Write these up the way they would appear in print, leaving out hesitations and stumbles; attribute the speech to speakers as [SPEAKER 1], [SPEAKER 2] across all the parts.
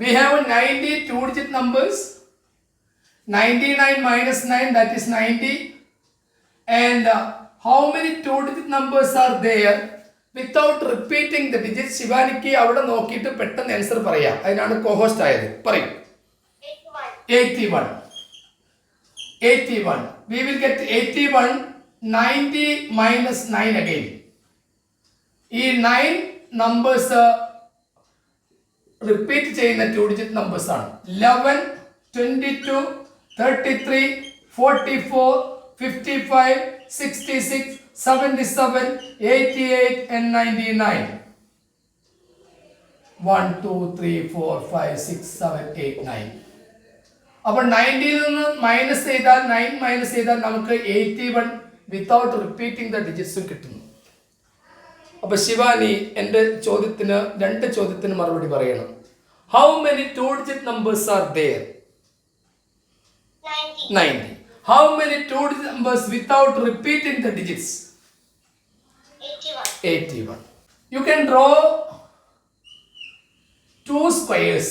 [SPEAKER 1] We have 90 two-digit numbers. 99 minus 9, that is 90. And how many two-digit numbers are there? Without repeating the digits, ശിവാനിക്ക് അവിടെ നോക്കിയിട്ട് പെട്ടെന്ന് answer പറയാം. അതിനാണ് co-host ആയത്. പറയും. 81. 81. We will get 81. 90 minus 9 again. ഈ 9 numbers repeat ചെയ്യുന്ന ടു ഡിജിറ്റ് നമ്പേഴ്സ് ആണ്. 11, 22, 33, 44, 55, 66, 77, 88 and 99. 1, 2, 3, 4, 5, 6, 7, 8, 9. അപ്പോൾ 90 നിന്ന് മൈനസ് ചെയ്താൽ 9 മൈനസ് ചെയ്താൽ നമുക്ക് 81 വിത്തൗട്ട് റിപ്പീറ്റിംഗ് ദ ഡിജിറ്റ്സും കിട്ടുന്നു. അപ്പൊ ശിവാനി എൻ്റെ ചോദ്യത്തിന് രണ്ട് ചോദ്യത്തിന് മറുപടി പറയണം. How many two digit numbers are there? 90. How many two digit numbers without repeating the digits? 81. You can draw two squares.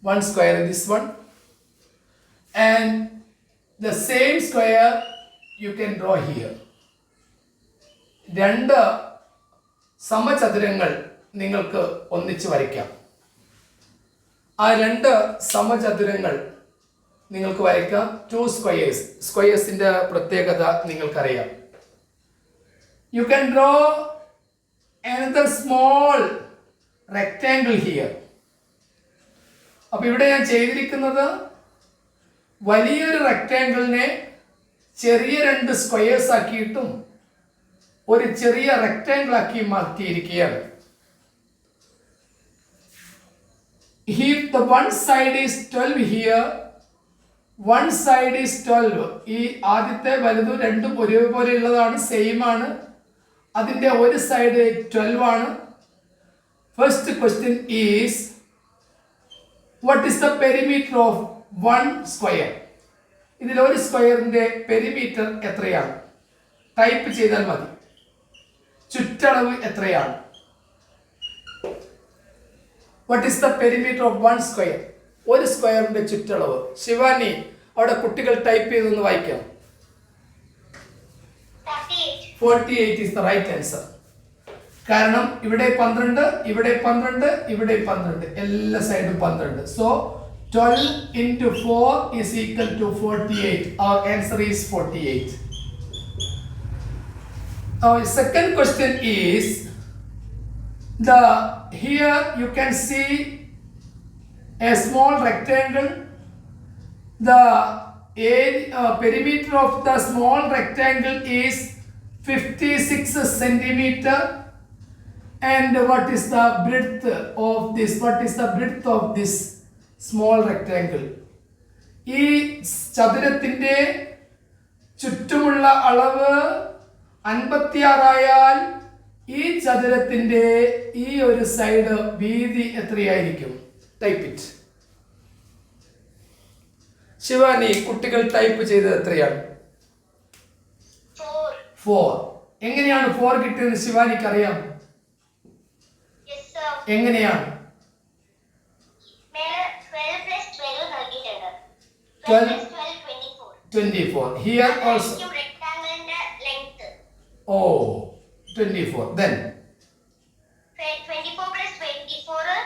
[SPEAKER 1] One square in this one, and the same square you can draw here. രണ്ട് സമചതുരങ്ങൾ നിങ്ങൾക്ക് ഒന്നിച്ച് വരയ്ക്കാം. ആ രണ്ട് സമചതുരങ്ങൾ നിങ്ങൾക്ക് വരയ്ക്കാം. To squares. സ്ക്വയേഴ്സിന്റെ പ്രത്യേകത നിങ്ങൾക്കറിയാം. You can draw another small rectangle here. അപ്പൊ ഇവിടെ ഞാൻ ചെയ്തിരിക്കുന്നത് വലിയൊരു റെക്ടാങ്കിളിനെ ചെറിയ രണ്ട് സ്ക്വയേഴ്സ് ആക്കിയിട്ടും ഒരു ചെറിയ റെക്ടാങ്കിൾ ആക്കി മാറ്റിയിരിക്കുകയാണ്. If the one side is 12 here, one side is 12. ഈ ആദ്യത്തെ വലുതും രണ്ടും ഒരേപോലെ ഉള്ളതാണ്, സെയിം ആണ്. അതിന്റെ ഒരു സൈഡ് 12 ആണ്. First question is what is the perimeter of one square? ഇതിൽ ഒരു സ്ക്വയറിന്റെ പെരിമീറ്റർ എത്രയാണ്? ടൈപ്പ് ചെയ്താൽ മതി. ചുറ്റളവ് എത്രയാണ്? What is the perimeter of one square? ഒരു സ്ക്വയറിന്റെ ചുറ്റളവ്. ശിവാനി അവിടെ കുട്ടികൾ ടൈപ്പ് ചെയ്തൊന്ന് വായിക്കാം. 48 is the right answer. കാരണം ഇവിടെ 12, ഇവിടെ 12, ഇവിടെ 12, എല്ലാ സൈഡും 12. So 12 into 4 is equal to 48. Our answer is 48. Our second question is here you can see a small rectangle. The perimeter of the small rectangle is 56 centimeter. And what is the breadth of this? What is the breadth of this small rectangle? ഈ ചതുരത്തിന്റെ ചുറ്റുമുള്ള അളവ് 56 ആയാൽ ഈ ചതുരത്തിന്റെ ഈ ഒരു side വീതി എത്രയായിരിക്കും? Type it. ശിവാനി കുട്ടികൾ ടൈപ്പ് ചെയ്തത് എത്രയാണ്? 4. എങ്ങനെയാണ് 4 കിട്ടിയെന്ന് ശിവാനിക്ക് അറിയാം? എങ്ങനെയാണ്? 24. Here also. Oh, 24. Then
[SPEAKER 2] 24 plus 24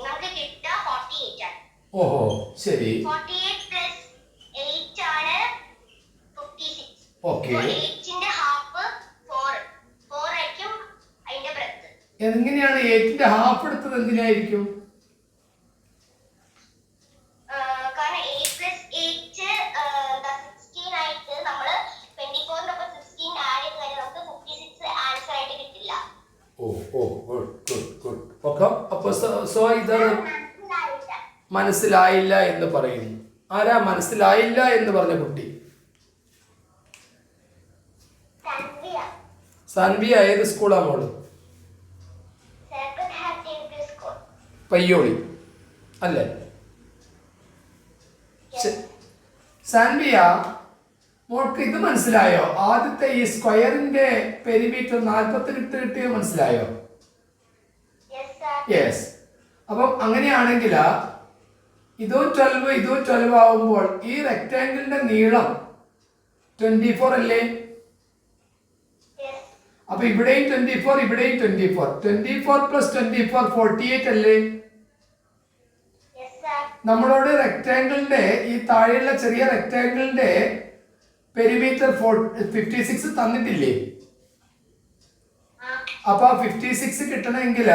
[SPEAKER 2] നമുക്ക് കിട്ടുക 48 ആണ്.
[SPEAKER 1] ഓഹോ ശരി.
[SPEAKER 2] 48 plus 8 ആണ് 56.
[SPEAKER 1] ഓക്കേ.
[SPEAKER 2] 8 ന്റെ ഹാഫ് 4 ആയിരിക്കും അതിന്റെ ബ്രെഡ്ത്ത്.
[SPEAKER 1] എങ്ങനെയാണ് 8 ന്റെ ഹാഫ് എടുത്തത്? എന്തിനായിരിക്കും?
[SPEAKER 2] കാരണം 8 plus 8 16 ആയിട്ട് നമ്മൾ 24 നൊപ്പം 16 ആഡ് ചെയ്ത് കഴിഞ്ഞാൽ നമുക്ക് 56 ആൻസർ ആയിട്ട് കിട്ടില്ല.
[SPEAKER 1] ഗുഡ്. ഓക്കേ. അപ്പോൾ സോ ഇത് മനസ്സിലായില്ല എന്ന് പറയുന്നു. ആരാ മനസ്സിലായില്ല എന്ന് പറഞ്ഞ കുട്ടി? സാൻവിയ. ഏത് സ്കൂളാ മോള്? പയ്യോളി അല്ലേ? സാൻവിയ മോൾക്ക് ഇത് മനസ്സിലായോ? ആദ്യത്തെ ഈ സ്ക്വയറിന്റെ പെരിമീറ്റർ 48 കിട്ടിയത് മനസ്സിലായോ?
[SPEAKER 2] Yes
[SPEAKER 1] yes. അപ്പം അങ്ങനെയാണെങ്കിൽ ഇതും 12 ഇതും 12 ആവുമ്പോൾ ഈ റെക്റ്റാങ്കിളിന്റെ നീളം 24 അല്ലേ?
[SPEAKER 2] Yes.
[SPEAKER 1] അപ്പൊ ഇവിടെയും 24 ഇവിടെയും 24. 24 പ്ലസ് 24 48 അല്ലേ?
[SPEAKER 2] Yes, sir.
[SPEAKER 1] നമ്മളോട് റെക്റ്റാങ്കിളിന്റെ ഈ താഴെയുള്ള ചെറിയ റെക്റ്റാങ്കിളിന്റെ പെരിമീറ്റർ 56 തന്നിട്ടില്ലേ? അപ്പൊ 56 കിട്ടണമെങ്കിൽ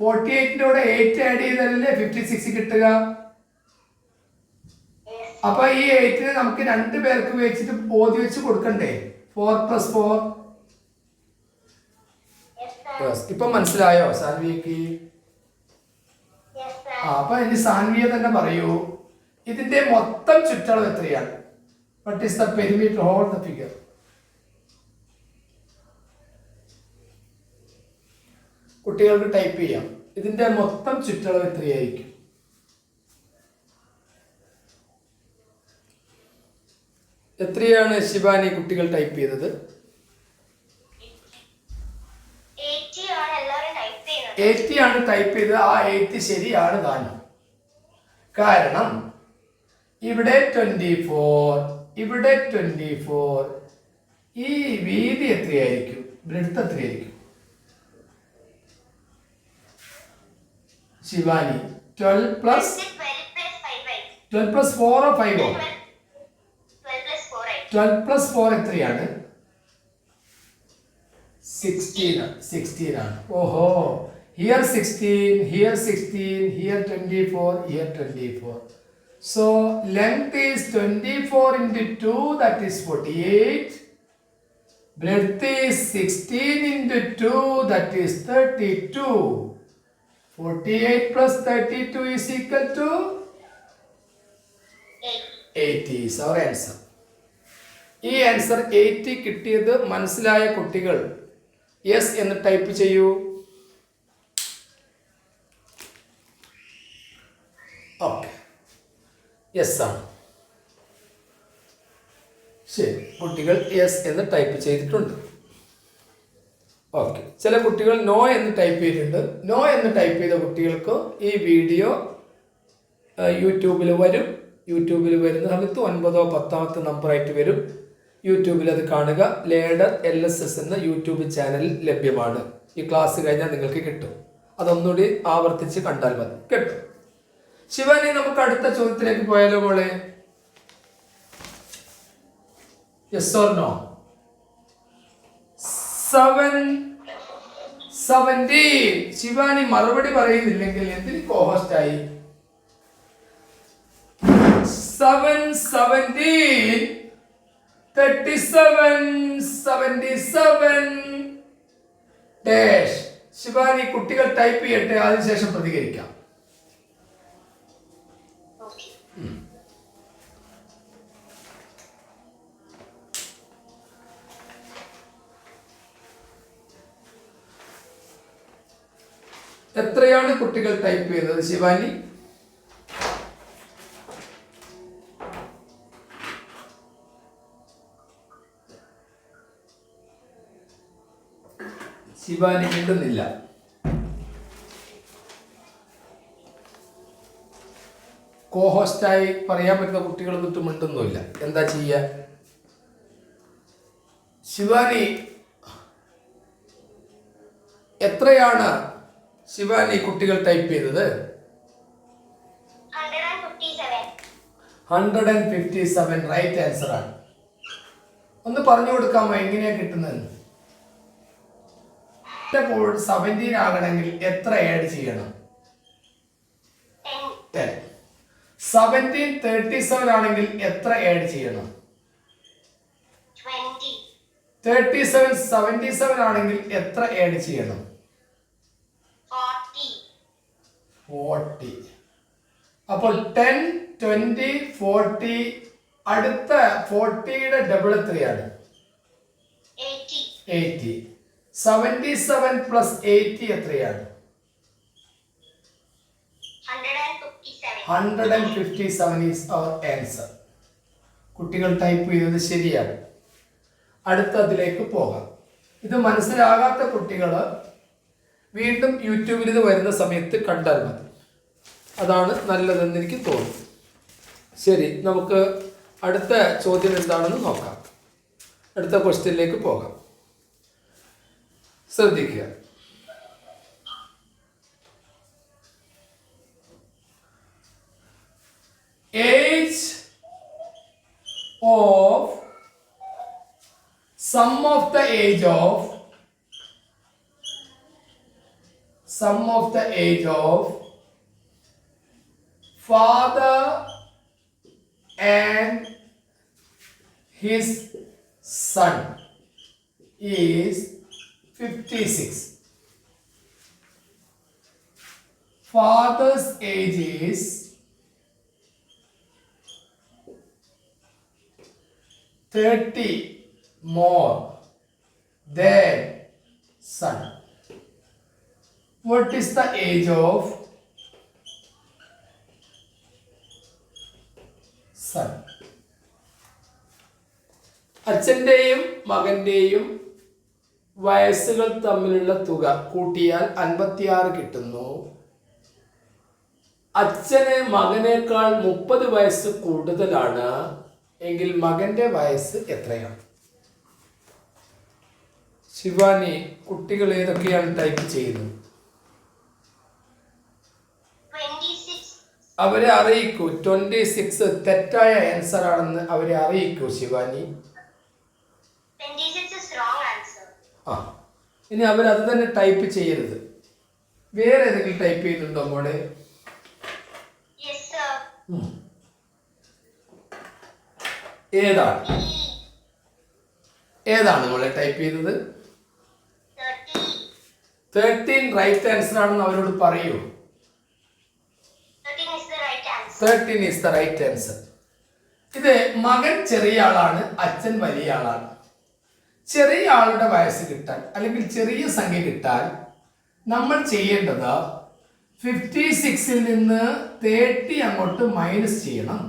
[SPEAKER 1] 48ന്റെ കൂടെ 8 ആഡ് ചെയ്താലല്ലേ 56 കിട്ടുക.
[SPEAKER 2] Yes.
[SPEAKER 1] അപ്പൊ ഈ 8നെ നമുക്ക് 2 പേർക്ക് വെച്ചിട്ട് ഓതി വെച്ച് കൊടുക്കണ്ടേ? 4 + 4.
[SPEAKER 2] Yes, sir.
[SPEAKER 1] ഇപ്പൊ മനസ്സിലായോ സാൻവിക്ക്?
[SPEAKER 2] Yes, sir.
[SPEAKER 1] അപ്പൊ ഇനി സാൻവിയെ തന്നെ പറയൂ, ഇതിന്റെ മൊത്തം ചുറ്റളവ് എത്രയാണ്? What is the perimeter of the figure? കുട്ടികൾക്ക് ടൈപ്പ് ചെയ്യാം. ഇതിന്റെ മൊത്തം ചുറ്റളവ് എത്രയായിരിക്കും? എത്രയാണ് ശിവാനി കുട്ടികൾ ടൈപ്പ് ചെയ്തത്?
[SPEAKER 2] 80 ആണ് എല്ലാവരും ടൈപ്പ് ചെയ്യുന്നത്.
[SPEAKER 1] 80 ആണ് ടൈപ്പ് ചെയ്തത്. ആ 80 ശരിയാണ് താനും. കാരണം ഇവിടെ 24, ഇവിടെ 24. ഈ വീതി എത്രയായിരിക്കും? ബ്രെഡ്ത്ത് എത്രയായിരിക്കും ശിവാനി? 12 പ്ലസ്
[SPEAKER 2] 12 plus 5 ആയി.
[SPEAKER 1] 12 പ്ലസ് 4 5
[SPEAKER 2] 12 plus 4 ആയി.
[SPEAKER 1] 12 പ്ലസ് 4 എത്രയാണ്? 16 ആണ്. ഓഹോ, here 16, here 16, here 24, here 24. So length is 24 into 2, that is 48. Breadth is 16 into 2, that is 32. 48 plus 32 is equal to 80 is our answer. ഈ ആൻസർ 80 കിട്ടിയത് മനസ്സിലായ കുട്ടികൾ യെസ് എന്ന് ടൈപ്പ് ചെയ്യൂ. ഓക്കെ, യെസ് ആണ്. ശരി, കുട്ടികൾ യെസ് എന്ന് ടൈപ്പ് ചെയ്തിട്ടുണ്ട്. ഓക്കെ, ചില കുട്ടികൾ നോ എന്ന് ടൈപ്പ് ചെയ്തിട്ടുണ്ട്. നോ എന്ന് ടൈപ്പ് ചെയ്ത കുട്ടികൾക്ക് ഈ വീഡിയോ യൂട്യൂബിൽ വരും. യൂട്യൂബിൽ വരുന്ന സമയത്ത് 9-ഓ 10-ാമത്തെ നമ്പറായിട്ട് വരും. യൂട്യൂബിൽ അത് കാണുക. ലേഡർ LSS എന്ന യൂട്യൂബ് ചാനലിൽ ലഭ്യമാണ്. ഈ ക്ലാസ് കഴിഞ്ഞാൽ നിങ്ങൾക്ക് കിട്ടും. അതൊന്നുകൂടി ആവർത്തിച്ച് കണ്ടാൽ മതി, കേട്ടോ. ശിവാനി, നമുക്ക് അടുത്ത ചോദ്യത്തിലേക്ക് പോയാലോ മോളെ? Yes or no? 17. ശിവാനി മറുപടി പറയുന്നില്ലെങ്കിൽ എന്തിന് കോഹോസ്റ്റ് ആയി? 7 17 37 77 ഡാഷ്. ശിവാനി, കുട്ടികൾ ടൈപ്പ് ചെയ്യട്ടെ, അതിനുശേഷം പ്രതികരിക്കാം.
[SPEAKER 2] Okay.
[SPEAKER 1] എത്രയാണ് കുട്ടികൾ ടൈപ്പ് ചെയ്യുന്നത് ശിവാനി? ശിവാനി മിണ്ടുന്നില്ല. കോഹോസ്റ്റായി പറയാൻ പറ്റുന്ന കുട്ടികൾ എന്നിട്ട് മിണ്ടുന്നില്ല. എന്താ ചെയ്യ? ശിവാനി, എത്രയാണ് ശിവാനി കുട്ടികൾ ടൈപ്പ് ചെയ്തത്? 157 റൈറ്റ് ആൻസർ ആണ്. ഒന്ന് പറഞ്ഞു കൊടുക്കാമോ എങ്ങനെയാ കിട്ടുന്നത്? 17 ആകണമെങ്കിൽ എത്ര ആഡ് ചെയ്യണം? 10. 17 37 ആണെങ്കിൽ എത്ര ആഡ് ചെയ്യണം?
[SPEAKER 2] 20.
[SPEAKER 1] 37 77 ആണെങ്കിൽ എത്ര ആഡ് ചെയ്യണം? 40. അപ്പോൾ 10 20 40. അടുത്ത 40യുടെ ഡബിൾ എത്രയാണ്? 80. 77 പ്ലസ് 80 എത്രയാണ്? 157 is our answer. കുട്ടികൾ ടൈപ്പ് ചെയ്തത് ശരിയാണ്. അടുത്തതിലേക്ക് പോകാം. ഇത് മനസ്സിലാകാത്ത കുട്ടികൾ വീണ്ടും യൂട്യൂബിൽ ഇത് വരുന്ന സമയത്ത് കണ്ടാൽ മതി. അതാണ് നല്ലതെന്ന് എനിക്ക് തോന്നുന്നു. ശരി, നമുക്ക് അടുത്ത ചോദ്യം എന്താണെന്ന് നോക്കാം. അടുത്ത ക്വസ്റ്റ്യനിലേക്ക് പോകാം. ശ്രദ്ധിക്കുക. Age of sum of the age of father and his son is 56. Father's age is 30 more than son. What is the age of son? അച്ഛൻ്റെയും മകൻ്റെയും വയസ്സുകൾ തമ്മിലുള്ള തുക കൂട്ടിയാൽ 56 കിട്ടുന്നു. അച്ഛന് മകനേക്കാൾ 30 വയസ്സ് കൂടുതലാണ് എങ്കിൽ മകന്റെ വയസ്സ് എത്രയാണ്? ശിവാനി, കുട്ടികൾ ഏതൊക്കെയാണ് ടൈപ്പ് ചെയ്യുന്നത്? അവരെ അറിയിക്കൂ. 26 തെറ്റായ ആൻസർ ആണെന്ന് അവരെ അറിയിക്കൂ ശിവാനി. ആ, ഇനി അവരത് തന്നെ ടൈപ്പ് ചെയ്യരുത്. വേറെ ഏതെങ്കിലും ടൈപ്പ് ചെയ്യുന്നുണ്ടോ മോളെ? ഏതാണ് മോളെ ടൈപ്പ് ചെയ്തത്? 13 റൈറ്റ് ആൻസർ ആണെന്ന് അവരോട് പറയൂ. 13 is the right answer. ഇത് മകൻ ചെറിയ ആളാണ്, അച്ഛൻ വലിയ ആളാണ്. ചെറിയ ആളുടെ വയസ്സ് കിട്ടാൻ അല്ലെങ്കിൽ ചെറിയ സംഖ്യ കിട്ടാൻ നമ്മൾ ചെയ്യേണ്ടത് 56ൽ നിന്ന് 30 അങ്ങോട്ട് മൈനസ് ചെയ്യണം.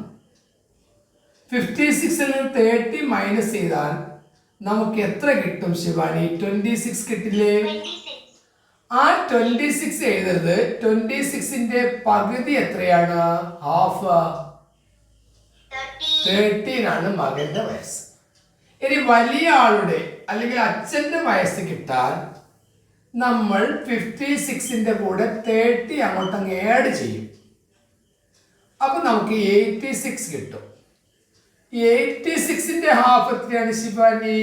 [SPEAKER 1] 56ൽ നിന്ന് 30 മൈനസ് ചെയ്താൽ നമുക്ക് എത്ര കിട്ടും ശിവാനി? 26 കിട്ടില്ലേ? ആ 26 എഴുതരുത്. 26ന്റെ പകുതി എത്രയാണ്? ഹാഫ്. 13 ആണ് മകന്റെ വയസ്സ്. ഇനി വലിയ ആളുടെ അല്ലെങ്കിൽ അച്ഛന്റെ വയസ്സ് കിട്ടാൻ നമ്മൾ 56ന്റെ കൂടെ 30 അങ്ങോട്ട് അങ്ങ് ആഡ് ചെയ്യും. അപ്പൊ നമുക്ക് 86 കിട്ടും. 86ന്റെ ഹാഫ് എത്രയാണ് ശിവാനി?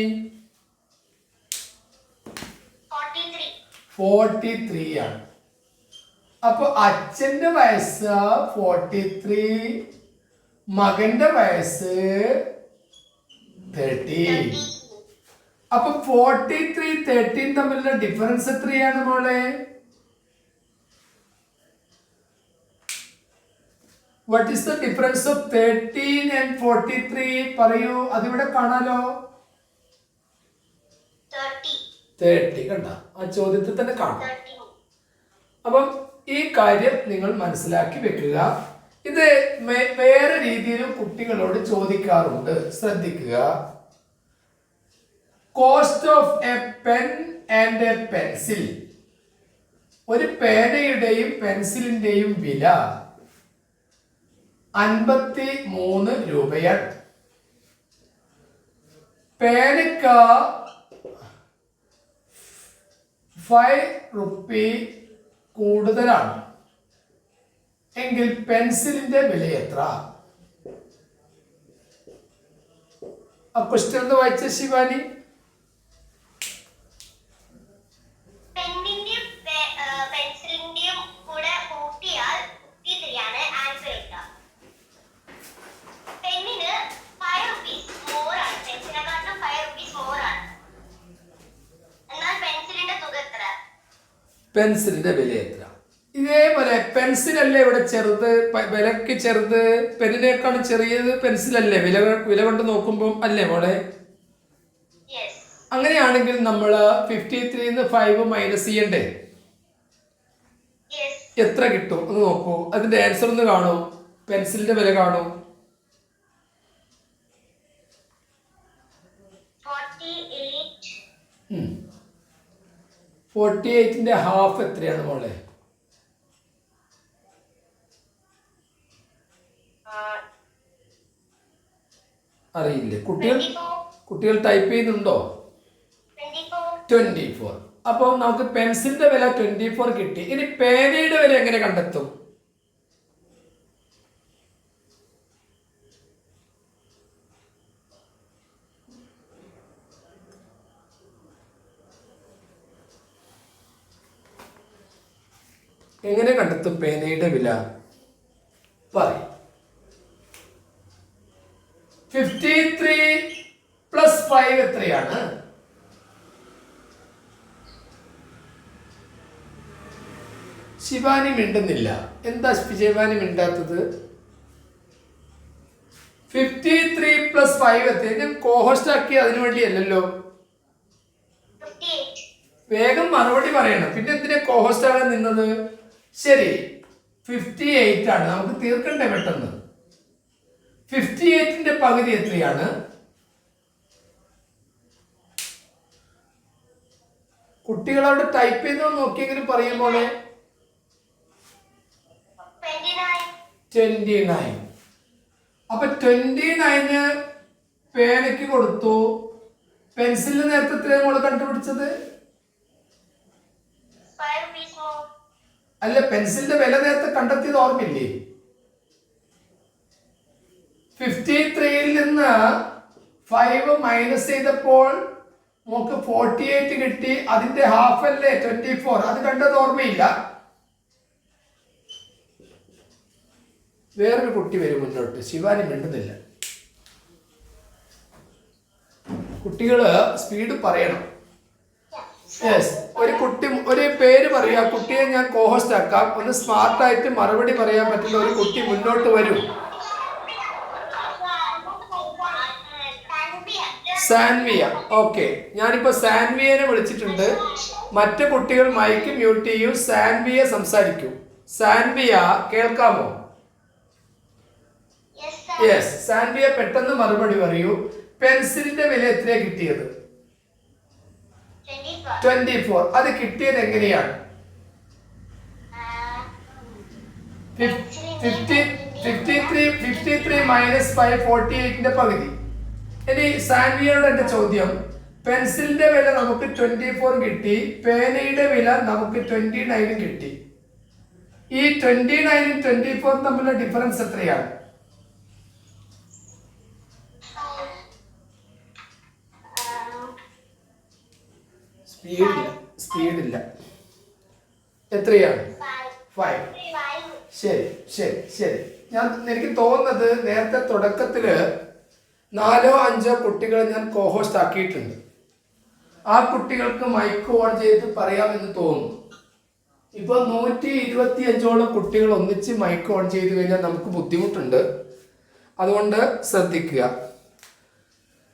[SPEAKER 1] 43 ആണ്. അപ്പൊ അച്ഛന്റെ വയസ്സ് 43, മകന്റെ വയസ്സ് 30. അപ്പൊ 43, 13 തമ്മിലുള്ള ഡിഫറൻസ് എത്രയാണ് മോളെ? What is the difference of 13 and 43? പറയൂ. അതിവിടെ കാണാലോ. 30 കണ്ട, ആ ചോദ്യത്തിൽ തന്നെ കാണാം. അപ്പം ഈ കാര്യം നിങ്ങൾ മനസ്സിലാക്കി വെക്കുക. ഇത് വേറെ രീതിയിലും കുട്ടികളോട് ചോദിക്കാറുണ്ട്. ശ്രദ്ധിക്കുക. Cost of A pen and A pencil. ഒരു പേനയുടെയും പെൻസിലിന്റെയും വില 53 രൂപയാണ്. പേനയ്ക്ക് 5 റുപ്പി കൂടുതലാണ് എങ്കിൽ പെൻസിലിന്റെ വില എത്ര? ആ ക്വസ്റ്റ്യൻ ഒന്ന് വായിച്ച ശിവാനി. പെൻസിലിന്റെ വില എത്ര? ഇതേപോലെ പെൻസിലല്ലേ ഇവിടെ ചെറുത്, വിലക്ക് ചെറുത്, പെന്നിനേക്കാളും ചെറിയത് പെൻസിലല്ലേ വില കൊണ്ട് നോക്കുമ്പോൾ അല്ലേ മോളെ? അങ്ങനെയാണെങ്കിൽ നമ്മൾ 53 5 മൈനസ് ചെയ്യണ്ടേ? എത്ര കിട്ടും ഒന്ന് നോക്കൂ. അതിന്റെ ആൻസർ ഒന്ന് കാണൂ. പെൻസിലിന്റെ വില കാണൂ. 48 48ന്റെ ഹാഫ് എത്രയാണ് മോളെ? അറിയില്ലേ? കുട്ടികൾ ടൈപ്പ് ചെയ്യുന്നുണ്ടോ? 24. അപ്പോൾ നമുക്ക് പെൻസിലിന്റെ വില 24 കിട്ടി. ഇനി പേനയുടെ വില എങ്ങനെ കണ്ടെത്തും? എങ്ങനെ കണ്ടെത്തും പേനയുടെ വില? പറയും. 53 + 5 എത്രയാണ്? ശിവാനി മിണ്ടുന്നില്ല. എന്താ ശിവാനി മിണ്ടാത്തത്? 53 + 5 എത്ര? ഞാൻ കോഹോസ്റ്റ് ആക്കി അതിനു വേണ്ടിയല്ലോ. വേഗം മറുപടി പറയണം. പിന്നെ എന്തിനാ കോഹോസ്റ്റ് ആകാൻ നിന്നത്? ശരി, 58 ആണ്. നമുക്ക് തീർക്കണ്ടേ പെട്ടെന്ന്. 58ന്റെ പകുതി എത്രയാണ്? കുട്ടികൾ അവിടെ ടൈപ്പ് ചെയ്തോ നോക്കിയെങ്കിലും പറയുമ്പോൾ 29. അപ്പൊ 29 പേനയ്ക്ക് കൊടുത്തു. പെൻസിലിന് നേരത്തെ എത്രയാണ് നമ്മൾ കണ്ടുപിടിച്ചത്? അല്ല, പെൻസിലിന്റെ വില നേരത്തെ കണ്ടെത്തിയത് ഓർമ്മയില്ലേ? 53ൽ നിന്ന് 5 മൈനസ് ചെയ്തപ്പോൾ നമുക്ക് 48 കിട്ടി. അതിന്റെ ഹാഫ് അല്ലേ 24? അത് കണ്ടത് ഓർമ്മയില്ല? വേറൊരു കുട്ടി വരും മുന്നോട്ട്. ശിവാനി മിണ്ടുന്നില്ല. കുട്ടികള് സ്പീഡ് പറയണം. യെസ്, ഒരു കുട്ടി ഒരു പേര് പറയാ. കുട്ടിയെ ഞാൻ കോഹോസ്റ്റ് ആക്കാം. ഒന്ന് സ്മാർട്ടായിട്ട് മറുപടി പറയാൻ പറ്റുന്ന ഒരു കുട്ടി മുന്നോട്ട് വരും. സാൻവിയ. ഓക്കെ, ഞാനിപ്പോ സാൻവിയനെ വിളിച്ചിട്ടുണ്ട്. മറ്റു കുട്ടികൾ മൈക്ക് മ്യൂട്ട് ചെയ്യൂ. സാൻവിയ സംസാരിക്കൂ. സാൻവിയ കേൾക്കാമോ? യെസ്, സാൻവിയ പെട്ടെന്ന് മറുപടി പറയൂ. പെൻസിലിന്റെ വില എത്രയാ കിട്ടിയത്? 24. അത് കിട്ടിയത് എങ്ങനെയാണ്? 53 മൈനസ് 5 48ന്റെ പകുതി. ഇനി സാൻവിയോട് എന്റെ ചോദ്യം, പെൻസിലിന്റെ വില നമുക്ക് 24 കിട്ടി, പേനയുടെ വില നമുക്ക് 29 കിട്ടി. ഈ 29 24 തമ്മിലുള്ള ഡിഫറൻസ് എത്രയാണ്? സ്പീഡില്ല. എത്രയാണ്? 5. ശരി ശരി ശരി. എനിക്ക് തോന്നുന്നത് നേരത്തെ തുടക്കത്തില് 4 or 5 കുട്ടികളെ ഞാൻ കോഹോസ്റ്റ് ആക്കിയിട്ടുണ്ട്. ആ കുട്ടികൾക്ക് മൈക്ക് ഓൺ ചെയ്ത് പറയാമെന്ന് തോന്നുന്നു. ഇപ്പൊ 125ഓളം കുട്ടികൾ ഒന്നിച്ച് മൈക്ക് ഓൺ ചെയ്ത് കഴിഞ്ഞാൽ നമുക്ക് ബുദ്ധിമുട്ടുണ്ട്. അതുകൊണ്ട് ശ്രദ്ധിക്കുക.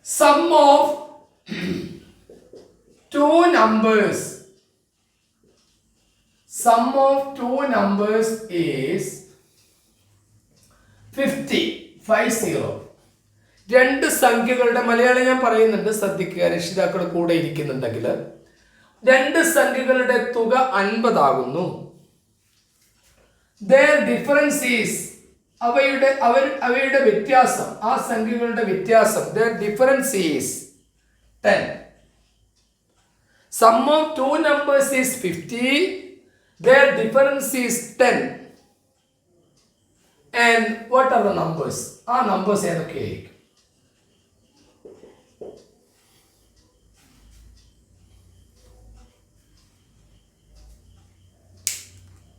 [SPEAKER 1] Sum of two numbers is 50. രണ്ട് സംഖ്യകളുടെ മലയാളം ഞാൻ പറയുന്നുണ്ട്, ശ്രദ്ധിക്കുക. രക്ഷിതാക്കൾ കൂടെ ഇരിക്കുന്നുണ്ടെങ്കിൽ രണ്ട് സംഖ്യകളുടെ തുക 50 ആകുന്നു. Their difference is അവയുടെ വ്യത്യാസം, ആ സംഖ്യകളുടെ വ്യത്യാസം, their difference is 10. Sum of two numbers is 50. Their difference is 10. And what are the numbers? ആ numbers ഏതൊക്കെയായിരിക്കും?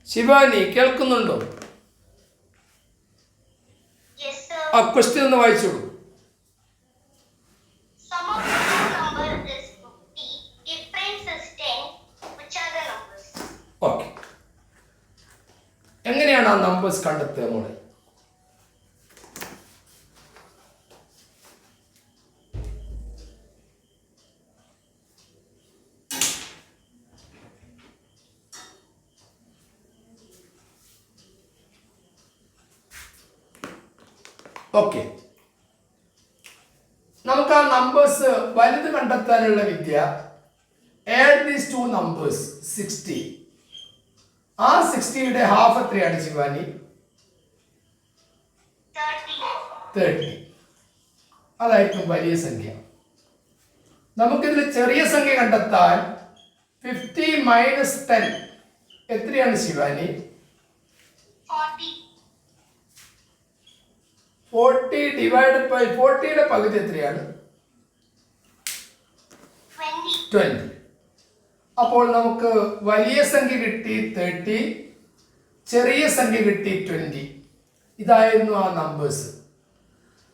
[SPEAKER 1] ശിവാനി കേൾക്കുന്നുണ്ടോ? ആ ക്വസ്റ്റ്യൻ ഒന്ന് വായിച്ചോളൂ. ഓക്കെ, എങ്ങനെയാണ് ആ നമ്പേഴ്സ് കണ്ടെത്തുക മോളെ? ഓക്കെ, നമുക്ക് ആ നമ്പേഴ്സ് വലുത് കണ്ടെത്താനുള്ള വിദ്യ add these two numbers 60. ആ 60യുടെ ഹാഫ് എത്രയാണ് ശിവാനി? 30. അതായിരിക്കും വലിയ സംഖ്യ. നമുക്കിതിൽ ചെറിയ സംഖ്യ കണ്ടെത്താൻ 50 മൈനസ് 10 എത്രയാണ് ശിവാനി? 40 ഡിവൈഡഡ് ബൈ 40യുടെ പകുതി എത്രയാണ്? 20. അപ്പോൾ നമുക്ക് വലിയ സംഖ്യ കിട്ടി 30, ചെറിയ സംഖ്യ കിട്ടി 20. ഇതായിരുന്നു ആ നമ്പേഴ്സ്.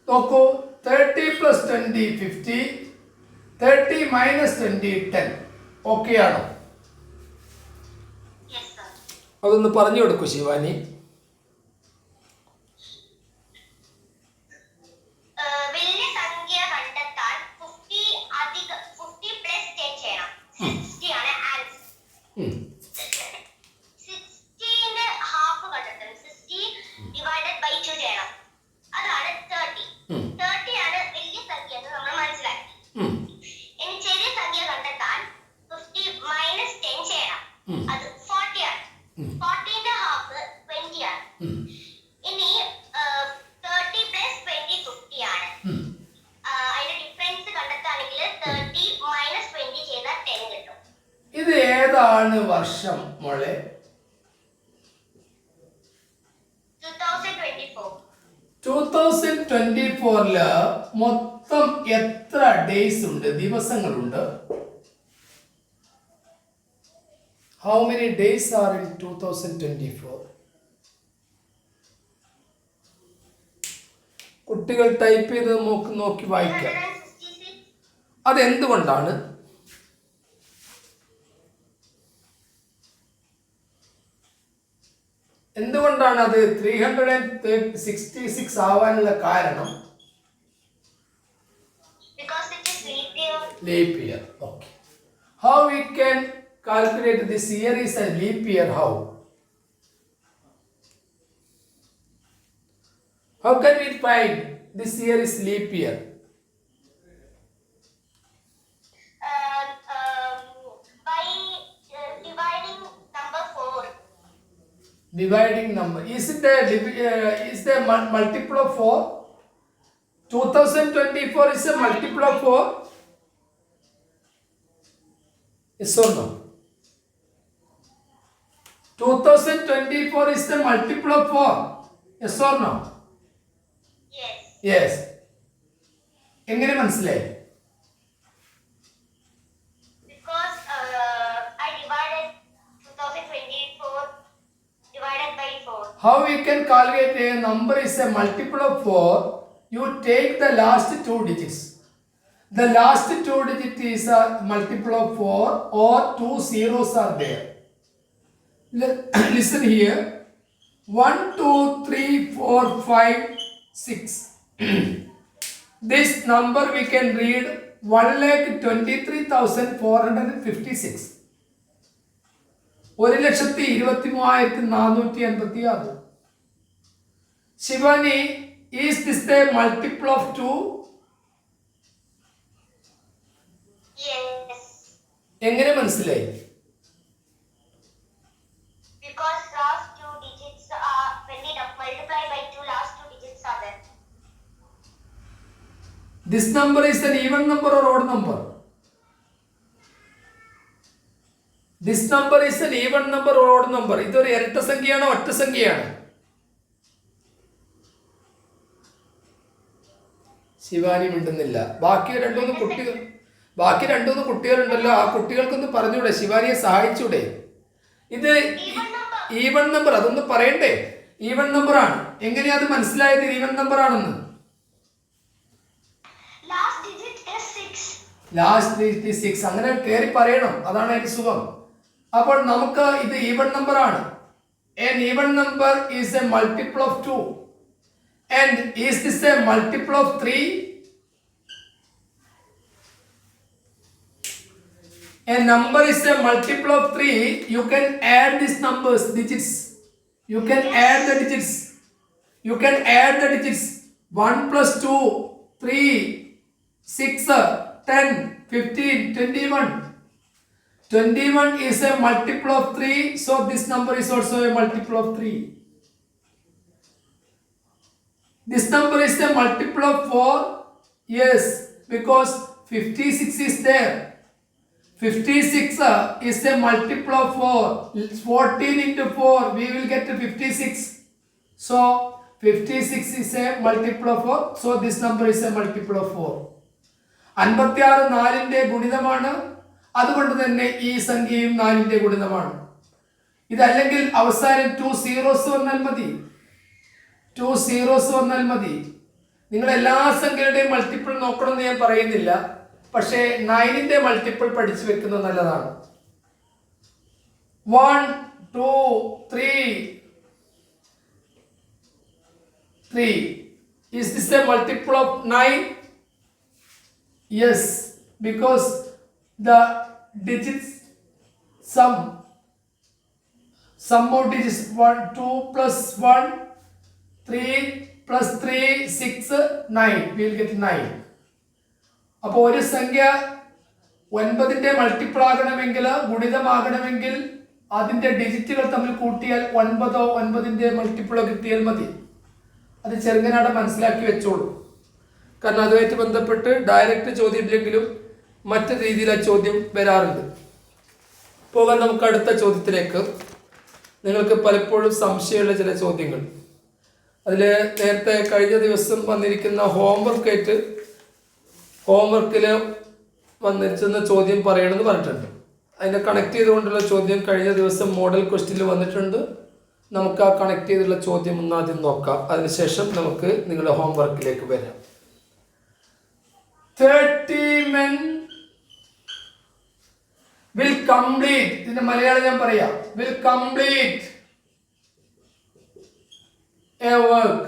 [SPEAKER 1] നോക്കൂ, 30 പ്ലസ് 20 50, 30 മൈനസ് 20 10. ഓക്കെ ആണോ? അതൊന്ന് പറഞ്ഞു കൊടുക്കൂ ശിവാനി.
[SPEAKER 2] വലിയ സംഖ്യ കണ്ടെത്താൻ 50 പ്ലസ് 10 ചെയ്യണം. 60 ആണ് ആൻസർ. 60ന്റെ ഹാഫ് കണ്ടെത്തണം. 60 ഡിവൈഡഡ് ബൈ 2 ചെയ്യണം. അതാണ് 30. 30 ആണ് വലിയ സംഖ്യ എന്ന് നമ്മൾ മനസ്സിലാക്കി. ഇനി ചെറിയ സംഖ്യ കണ്ടെത്താൻ 50 മൈനസ് 10 ചെയ്യണം. അത് 40 ആണ്. 40ന്റെ ഹാഫ് 20 ആണ്. ഇനി 30 പ്ലസ് 20 50 ആണ്. അതിന്റെ ഡിഫറൻസ് കണ്ടെത്താണെങ്കിൽ 30 മൈനസ് 20 ചെയ്താൽ 10 കിട്ടും.
[SPEAKER 1] ഇത് ഏതാണ് വർഷം മോളെ?
[SPEAKER 2] 2024.
[SPEAKER 1] 2024 മൊത്തം എത്ര ഡേയ്സ് ഉണ്ട്, ദിവസങ്ങളുണ്ട്? How many days are in 2024? കുട്ടികൾ ടൈപ്പ് ചെയ്ത് നോക്കി വായിക്കാം.
[SPEAKER 2] 366.
[SPEAKER 1] അതെന്തുകൊണ്ടാണ്? എന്തുകൊണ്ടാണ് അത് 366 ആവാനുള്ള കാരണം?
[SPEAKER 2] Because it is leap year.
[SPEAKER 1] Leap year. Okay. How we can calculate this year is a leap year? How can we find this year is leap year?
[SPEAKER 2] By dividing number 4.
[SPEAKER 1] Dividing number. Is it a multiple of 4? 2024 is a multiple of 4? Yes or no? 2024 is the multiple of 4. Yes or no?
[SPEAKER 2] Yes.
[SPEAKER 1] Yes. എങ്ങനെ മനസ്സിലായി?
[SPEAKER 2] Because I divided 2024 divided by 4.
[SPEAKER 1] How we can calculate a number is a multiple of 4? You take the last two digits. The last two digits is a multiple of 4 or 2 zeros are there. Listen here. 1, 2, 3, 4, 5, 6. This number we can read 1,23,456. 1,23,456. Shivani, is this the multiple of 2?
[SPEAKER 2] Yes.
[SPEAKER 1] എങ്ങനെ മനസ്സിലായി?
[SPEAKER 2] Because last two digits are when we multiply by 2, last two digits are there.
[SPEAKER 1] This number is an even number or odd number? This number is an even number or odd number? ഇതൊരു ഇരട്ട സംഖ്യയാണോ ഒറ്റ സംഖ്യയാണോ? ശിവാനി മിണ്ടുന്നില്ല. ബാക്കി രണ്ടുമൂന്ന് കുട്ടികളുണ്ടല്ലോ, ആ കുട്ടികൾക്കൊന്ന് പറഞ്ഞൂടെ, ശിവാനിയെ സഹായിച്ചൂടെ? ഇത് even number, അതൊന്ന് പറയണ്ടേ? ഈവൺ നമ്പർ ആണ്. എങ്ങനെയാ അത് മനസ്സിലായത് ഈവൺ നമ്പർ ആണെന്ന്?
[SPEAKER 2] Last digit is 6.
[SPEAKER 1] Last digit 6. അങ്ങനെ കയറി പറയണം, അതാണ് അതിന്റെ സുഖം. അപ്പോൾ നമുക്ക് ഇത് ഈവൺ നമ്പർ ആണ്. An even number is a multiple of 2. And is this a multiple of 3? A number is a multiple of 3. You can add these numbers, digits. You can add the digits. You can add the digits. 1 plus 2, 3, 6, 10, 15, 21. 21 is a multiple of 3, so this number is also a multiple of 3. This number is a multiple of 4. Yes, because 56 is there. 56 is a multiple of 4. 14 into 4, we will get to 56. So 56 is a multiple of 4. So this number is a multiple of 4. 56 4ന്റെ ഗുണിതമാണ്. അതുകൊണ്ട് തന്നെ ഈ സംഖ്യയും 4ന്റെ ഗുണിതമാണ്. ഇതല്ലെങ്കിൽ അവസാനം 2 zeros വന്നാൽ മതി. 2 zeros വന്നാൽ മതി. നിങ്ങൾ എല്ലാ സംഖ്യകളുടെയും മൾട്ടിപ്പിൾ നോക്കണമെന്ന് ഞാൻ പറയുന്നില്ല. പക്ഷേ 9ന്റെ മൾട്ടിപ്പിൾ പഠിച്ചു വെക്കുന്നത് നല്ലതാണ്. 1 2 3 3. Is this a multiple of 9? Yes, because the digits sum of digits 1 2 plus 1 3 plus 3 6 9. We will get 9. അപ്പോൾ ഒരു സംഖ്യ 9ന്റെ മൾട്ടിപ്പിൾ ആകണമെങ്കിൽ, ഗുണിതമാകണമെങ്കിൽ അതിന്റെ ഡിജിറ്റുകൾ തമ്മിൽ കൂട്ടിയാൽ 9 9ന്റെ മൾട്ടിപ്പിളോ കിട്ടിയാൽ മതി. അത് ചെറുങ്ങനാടെ മനസ്സിലാക്കി വെച്ചോളൂ. കാരണം അതുമായിട്ട് ബന്ധപ്പെട്ട് ഡയറക്റ്റ് ചോദ്യം ഇല്ലെങ്കിലും മറ്റു രീതിയിൽ ആ ചോദ്യം വരാറുണ്ട്. പോകാൻ നമുക്ക് അടുത്ത ചോദ്യത്തിലേക്ക്. നിങ്ങൾക്ക് പലപ്പോഴും സംശയമുള്ള ചില ചോദ്യങ്ങൾ, അതിൽ നേരത്തെ കഴിഞ്ഞ ദിവസം വന്നിരിക്കുന്ന ഹോംവർക്കിൽ വന്നിരിക്കുന്ന ചോദ്യം പറയണമെന്ന് പറഞ്ഞിട്ടുണ്ട്. അതിനെ കണക്ട് ചെയ്തുകൊണ്ടുള്ള ചോദ്യം കഴിഞ്ഞ ദിവസം മോഡൽ ക്വസ്റ്റ്യനിൽ വന്നിട്ടുണ്ട്. നമുക്ക് ആ കണക്ട് ചെയ്തുള്ള ചോദ്യം ഒന്ന് ആദ്യം നോക്കാം. അതിനുശേഷം നമുക്ക് നിങ്ങളുടെ ഹോംവർക്കിലേക്ക് വരാം. 30 men will complete, ഇതിന്റെ മലയാളം ഞാൻ പറയാം, will complete a work.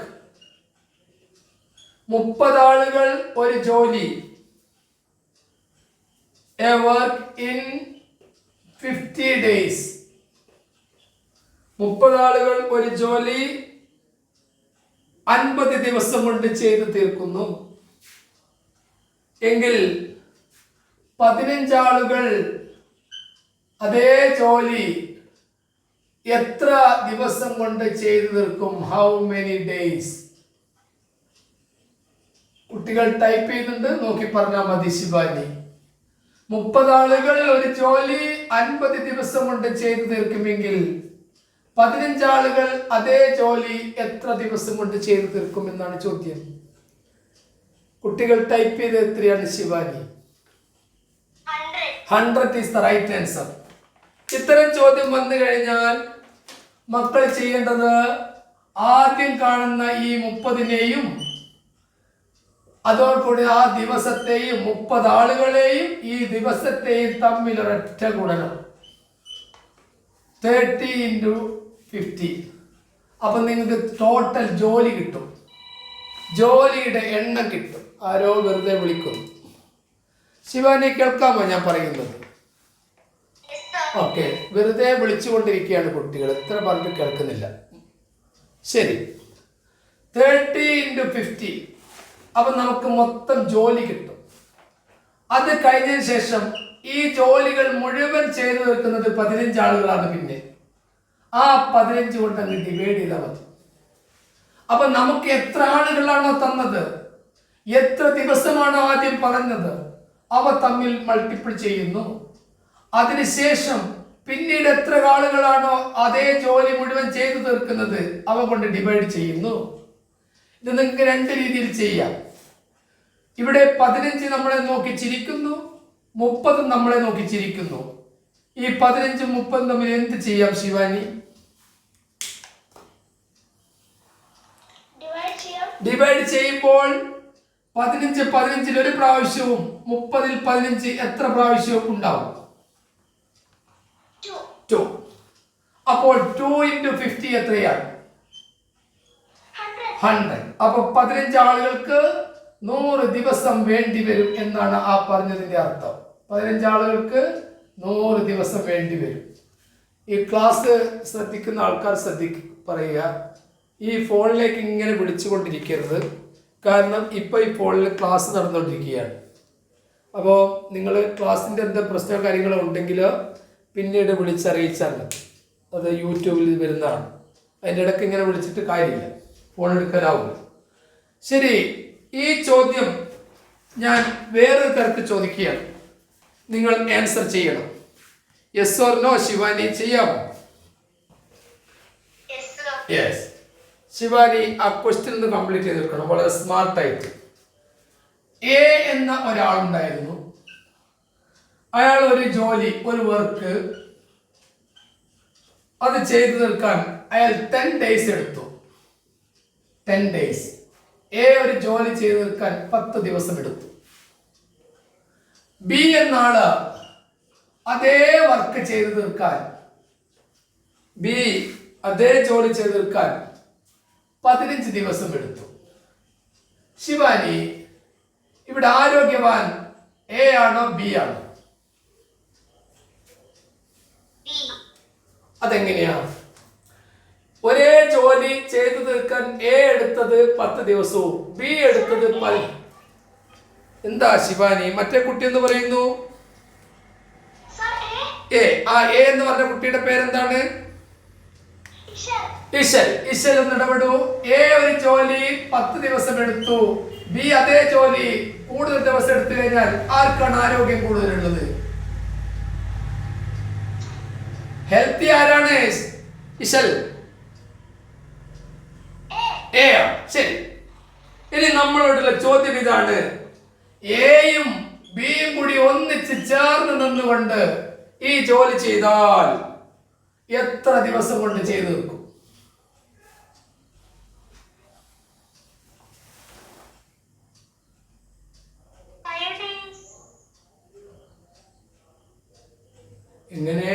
[SPEAKER 1] 30 ആളുകൾ ഒരു ജോലി, a work in 50 days. 30 ആളുകൾ ഒരു ജോലി 50 ദിവസം കൊണ്ട് ചെയ്തു തീർക്കുന്നു എങ്കിൽ 15 ആളുകൾ അതേ ജോലി എത്ര ദിവസം കൊണ്ട് ചെയ്തു തീർക്കും? How many days? കുട്ടികൾ ടൈപ്പ് ചെയ്യുന്നുണ്ട്, നോക്കി പറഞ്ഞാൽ മതി. ശിവാനി, 30 ആളുകൾ ഒരു ജോലി 50 ദിവസം കൊണ്ട് ചെയ്തു തീർക്കുമെങ്കിൽ 15 ആളുകൾ അതേ ജോലി എത്ര ദിവസം കൊണ്ട് ചെയ്തു തീർക്കും എന്നാണ് ചോദ്യം. കുട്ടികൾ ടൈപ്പ് ചെയ്ത് എത്രയാണ് Shivani? 100 is the right answer. ഇത്തരം ചോദ്യം വന്നു കഴിഞ്ഞാൽ മക്കൾ ചെയ്യേണ്ടത് ആദ്യം കാണുന്ന ഈ 30നെയും അതോടുകൂടി ആ ദിവസത്തെയും 30 ആളുകളെയും ഈ ദിവസത്തെയും തമ്മിൽ ഒരൊറ്റ ഗുണനം 30 into 50. അപ്പൊ നിങ്ങൾക്ക് ടോട്ടൽ ജോലി കിട്ടും, ജോലിയുടെ എണ്ണം കിട്ടും. ആരോ വെറുതെ വിളിക്കുന്നു. ശിവാനി കേൾക്കാമോ ഞാൻ പറയുന്നത്? ഓക്കെ, വെറുതെ വിളിച്ചുകൊണ്ടിരിക്കുകയാണ് കുട്ടികൾ, എത്ര പറഞ്ഞിട്ട് കേൾക്കുന്നില്ല. ശരി, 30 into 50. അപ്പൊ നമുക്ക് മൊത്തം ജോലി കിട്ടും. അത് കഴിഞ്ഞതിന് ശേഷം ഈ ജോലികൾ മുഴുവൻ ചെയ്തു തീർക്കുന്നത് 15 ആളുകളാണ്. പിന്നെ ആ 15 കൊണ്ട് അങ്ങ് ഡിവൈഡ് ചെയ്താൽ മതി. അപ്പൊ നമുക്ക് എത്ര ആളുകളാണോ തന്നത്, എത്ര ദിവസമാണോ ആദ്യം പറഞ്ഞത്, അവ തമ്മിൽ മൾട്ടിപ്പിൾ ചെയ്യുന്നു. അതിനുശേഷം പിന്നീട് എത്ര ആളുകളാണോ അതേ ജോലി മുഴുവൻ ചെയ്തു തീർക്കുന്നത് അവ കൊണ്ട് ഡിവൈഡ് ചെയ്യുന്നു. ഇത് നിങ്ങൾക്ക് 2 രീതിയിൽ ചെയ്യാം. ഇവിടെ 15 നമ്മളെ നോക്കി ചിരിക്കുന്നു, 30 നമ്മളെ നോക്കി ചിരിക്കുന്നു. ഈ 15 30 തമ്മിൽ എന്ത് ചെയ്യാം ശിവാനി? ഡിവൈഡ് ചെയ്യുമ്പോൾ 15 15 ഒരു പ്രാവശ്യവും 30 15 എത്ര പ്രാവശ്യവും ഉണ്ടാവും? 2. അപ്പോൾ 2 into 50 എത്രയാണ്? 100. അപ്പൊ 15 ആളുകൾക്ക് 100 ദിവസം വേണ്ടി വരും എന്നാണ് ആ പറഞ്ഞതിന്റെ അർത്ഥം. 15 ആളുകൾക്ക് 100 ദിവസം വേണ്ടി വരും. ഈ ക്ലാസ് ശ്രദ്ധിക്കുന്ന ആൾക്കാർ പറയുക, ഈ ഫോണിലേക്ക് ഇങ്ങനെ വിളിച്ചുകൊണ്ടിരിക്കരുത്. കാരണം ഇപ്പൊ ഈ ഫോണിൽ ക്ലാസ് നടന്നുകൊണ്ടിരിക്കുകയാണ്. അപ്പോൾ നിങ്ങൾ ക്ലാസ്സിൻ്റെ എന്താ പ്രശ്നമോ കാര്യങ്ങളോ ഉണ്ടെങ്കിൽ പിന്നീട് വിളിച്ചറിയിച്ചാൽ മതി. അത് യൂട്യൂബിൽ വരുന്നതാണ്. അതിൻ്റെ ഇടയ്ക്ക് ഇങ്ങനെ വിളിച്ചിട്ട് കാര്യമില്ല, ഫോൺ എടുക്കാനാവില്ല. ശരി, ഈ ചോദ്യം ഞാൻ വേറൊരു തരത്തിൽ ചോദിക്കുകയാണ്. നിങ്ങൾ ആൻസർ ചെയ്യണം. Yes or no. ശിവാനി ചെയ്യാമോ? യെസ്. ശിവാനി ആ ക്വസ്റ്റ്യൻ ഒന്ന് കംപ്ലീറ്റ് ചെയ്തെടുക്കണം വളരെ സ്മാർട്ടായിട്ട്. എ എന്ന ഒരാളുണ്ടായിരുന്നു. അയാൾ ഒരു ജോലി, ഒരു വർക്ക് അത് ചെയ്തു തീർക്കാൻ അയാൾ 10 days എടുത്തു. 10 days. എ ഒരു ജോലി ചെയ്തു തീർക്കാൻ 10 ദിവസം എടുത്തു. ബി എന്ന ആള് അതേ വർക്ക് ചെയ്തു തീർക്കാൻ, ബി അതേ ജോലി ചെയ്തു തീർക്കാൻ 15 ദിവസം എടുത്തു. ശിവാനി, ഇവിടെ ആരോഗ്യവാൻ എ ആണോ ബി ആണോ? അതെങ്ങനെയാ? ഒരേ ജോലി ചെയ്തു തീർക്കാൻ എ എടുത്തത് 10 ദിവസവും ബി എടുത്തത് 10. എന്താ ശിവാനി? മറ്റേ കുട്ടി എന്ന് പറയുന്നു എ. ആ എ എന്ന് പറഞ്ഞ കുട്ടിയുടെ പേരെന്താണ്? ഇശൽ. ഇശൽ എന്ന് ഇടപെടൂ. എ ഒരു ജോലി 10 ദിവസം എടുത്തു, ബി അതേ ജോലി കൂടുതൽ ദിവസം എടുത്തു കഴിഞ്ഞാൽ ആർക്കാണ് ആരോഗ്യം കൂടുതലുള്ളത്? ഹെൽത്തി ആരാണ്? ഇശൽ. എ. ശരി. ഇനി നമ്മളോടുള്ള ചോദ്യം ഇതാണ്. എയും ബിയും കൂടി ഒന്നിച്ച് ചേർന്ന് നിന്നുകൊണ്ട് ഈ ജോലി ചെയ്താൽ എത്ര ദിവസം കൊണ്ട് ചെയ്തു തീർക്കും? എങ്ങനെ?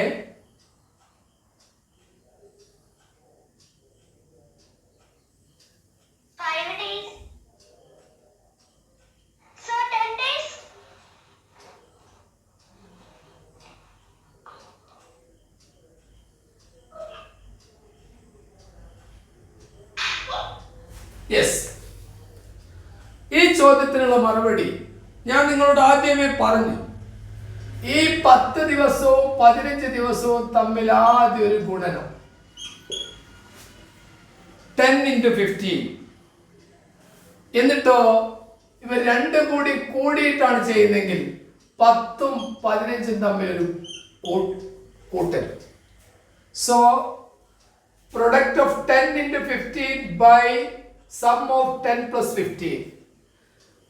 [SPEAKER 1] യെസ്. ഈ ചോദ്യത്തിനുള്ള മറുപടി ഞാൻ നിങ്ങളോട് ആദ്യമേ പറഞ്ഞു. ഈ 10 ദിവസവും 15 ദിവസവും തമ്മിൽ ആദ്യം ഒരു ഗുണനം 10 into 15. എന്നിട്ടോ ഇവർ രണ്ടും കൂടി കൂടിയിട്ടാണ് ചെയ്യുന്നതെങ്കിൽ 10ഉം 15ഉം തമ്മിലൊരു കൂട്ടൽ. So product of 10 into 15 by sum of 10 plus 15.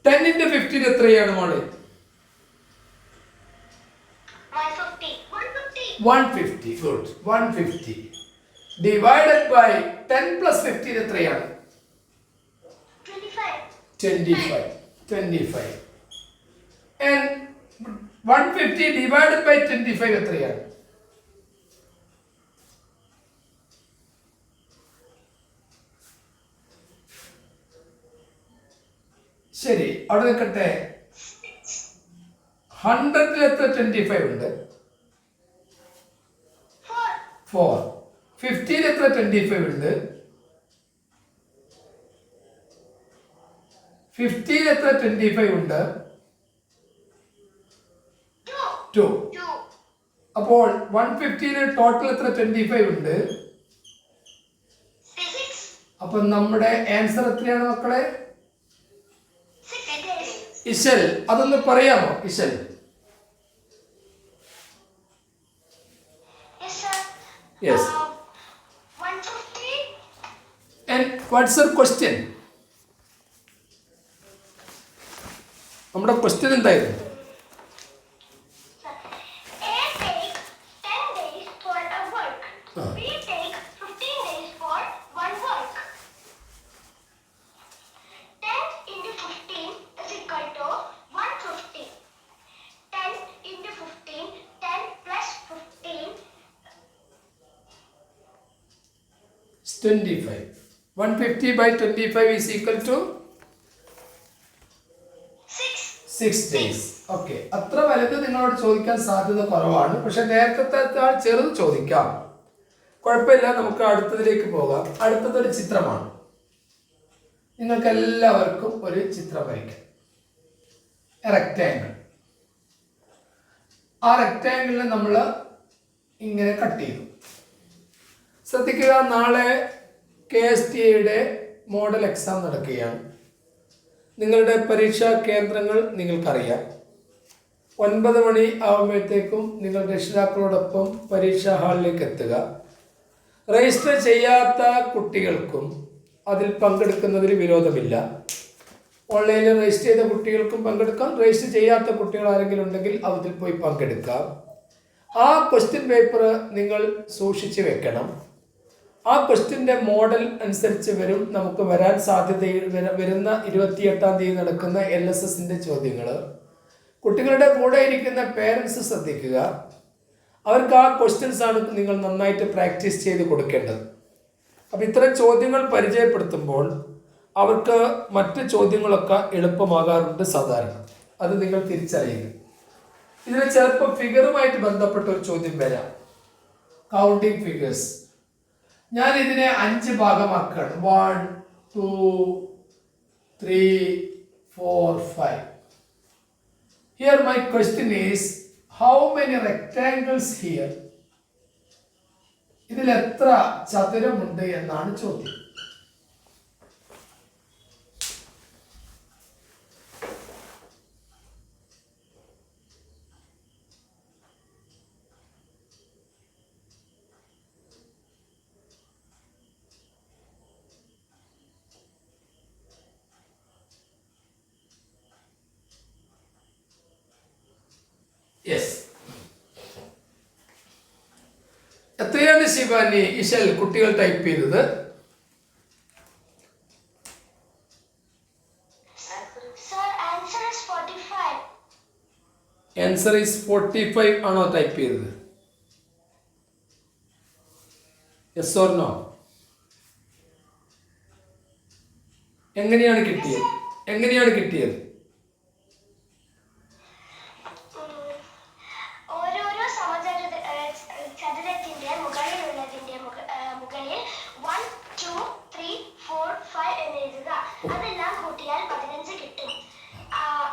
[SPEAKER 1] 10 into 15 എത്രയാണ് മോളെ? 150. Good. 150 divided by 10 plus 15 എത്രയാണ്? 25. And 150 divided by 25 എത്രയാണ്? ശരി, അവിടെ നിൽക്കട്ടെ. 100 എത്ര 25 ഉണ്ട്? 4. 15 എത്ര 25 ഉണ്ട്? 15 എത്ര 25 ഉണ്ട്? 2. അപ്പോൾ 150 ടോട്ടൽ എത്ര 25 ഉണ്ട്? അപ്പൊ നമ്മുടെ ആൻസർ എത്രയാണ് മക്കളെ? ഇശൽ, അതൊന്ന് പറയാമോ ഇശൽ? Yes.
[SPEAKER 2] 150.
[SPEAKER 1] And what's your question? നമ്മുടെ ക്വസ്റ്റ്യൻ എന്തായിരുന്നു?
[SPEAKER 2] A take 10 days for a work. B take 15 days for one work. 10 into 15 is equal to 150. 10 into 15, 10 plus 15
[SPEAKER 1] is 25. 150 by 25 is equal to 6 days. Okay, അത്ര വലുത് നിങ്ങളോട് ചോദിക്കാൻ സാധ്യത കുറവാണ്. പക്ഷെ നേരത്തെ ചെറുത് ചോദിക്കാം, കുഴപ്പമില്ല. നമുക്ക് അടുത്തതിലേക്ക് പോകാം. അടുത്തതൊരു ചിത്രമാണ്. നിങ്ങൾക്ക് എല്ലാവർക്കും ഒരു ചിത്രം വരയ്ക്കാം. റെക്റ്റാങ്കിൾ. ആ റെക്റ്റാങ്കിളിനെ നമ്മൾ ഇങ്ങനെ കട്ട് ചെയ്തു. ശ്രദ്ധിക്കുക, നാളെ KSTAയുടെ മോഡൽ എക്സാം നടക്കുകയാണ്. നിങ്ങളുടെ പരീക്ഷാ കേന്ദ്രങ്ങൾ നിങ്ങൾക്കറിയാം. 9 മണി ആകുമ്പോഴത്തേക്കും നിങ്ങൾ രക്ഷിതാക്കളോടൊപ്പം പരീക്ഷാ ഹാളിലേക്ക് എത്തുക. രജിസ്റ്റർ ചെയ്യാത്ത കുട്ടികൾക്കും അതിൽ പങ്കെടുക്കുന്നതിൽ വിരോധമില്ല. ഓൺലൈനിൽ രജിസ്റ്റർ ചെയ്ത കുട്ടികൾക്കും പങ്കെടുക്കാം. രജിസ്റ്റർ ചെയ്യാത്ത കുട്ടികൾ ആരെങ്കിലും ഉണ്ടെങ്കിൽ അതിൽ പോയി പങ്കെടുക്കാം. ആ ക്വസ്റ്റ്യൻ പേപ്പർ നിങ്ങൾ സൂക്ഷിച്ച് വെക്കണം. ആ ക്വസ്റ്റ്യൻ്റെ മോഡൽ അനുസരിച്ച് നമുക്ക് വരാൻ വരുന്ന 28-ാം തീയതി നടക്കുന്ന LSSൻ്റെ ചോദ്യങ്ങൾ. കുട്ടികളുടെ കൂടെ ഇരിക്കുന്ന പേരൻസ് ശ്രദ്ധിക്കുക. അവർക്ക് ആ ക്വസ്റ്റ്യൻസ് ആണ് നിങ്ങൾ നന്നായിട്ട് പ്രാക്ടീസ് ചെയ്ത് കൊടുക്കേണ്ടത്. അപ്പം ഇത്തരം ചോദ്യങ്ങൾ പരിചയപ്പെടുത്തുമ്പോൾ അവർക്ക് മറ്റ് ചോദ്യങ്ങളൊക്കെ എളുപ്പമാകാറുണ്ട് സാധാരണ. അത് നിങ്ങൾ തിരിച്ചറിയുക. ഇതിൽ ചിലപ്പോൾ ഫിഗറുമായിട്ട് ബന്ധപ്പെട്ട ഒരു ചോദ്യം വരാം. Counting figures. ഞാൻ ഇതിനെ 5 ഭാഗമാക്കുകയാണ്. 1, 2, 3, 4, 5. Here my question is, how many rectangles here? ഇതിൽ എത്ര ചതുരമുണ്ട് എന്നാണ് ചോദ്യം. യെസ്, എത്രയാണ് ശിവാനി, ഇശൽ കുട്ടികൾ ടൈപ്പ് ചെയ്തത്? ആൻസർ ഈസ് 45 ആണോ ടൈപ്പ് ചെയ്തത്? Yes or no? എങ്ങനെയാണ് കിട്ടിയത്?
[SPEAKER 2] അതെല്ലാം കൂട്ടിയാൽ 15 കിട്ടും.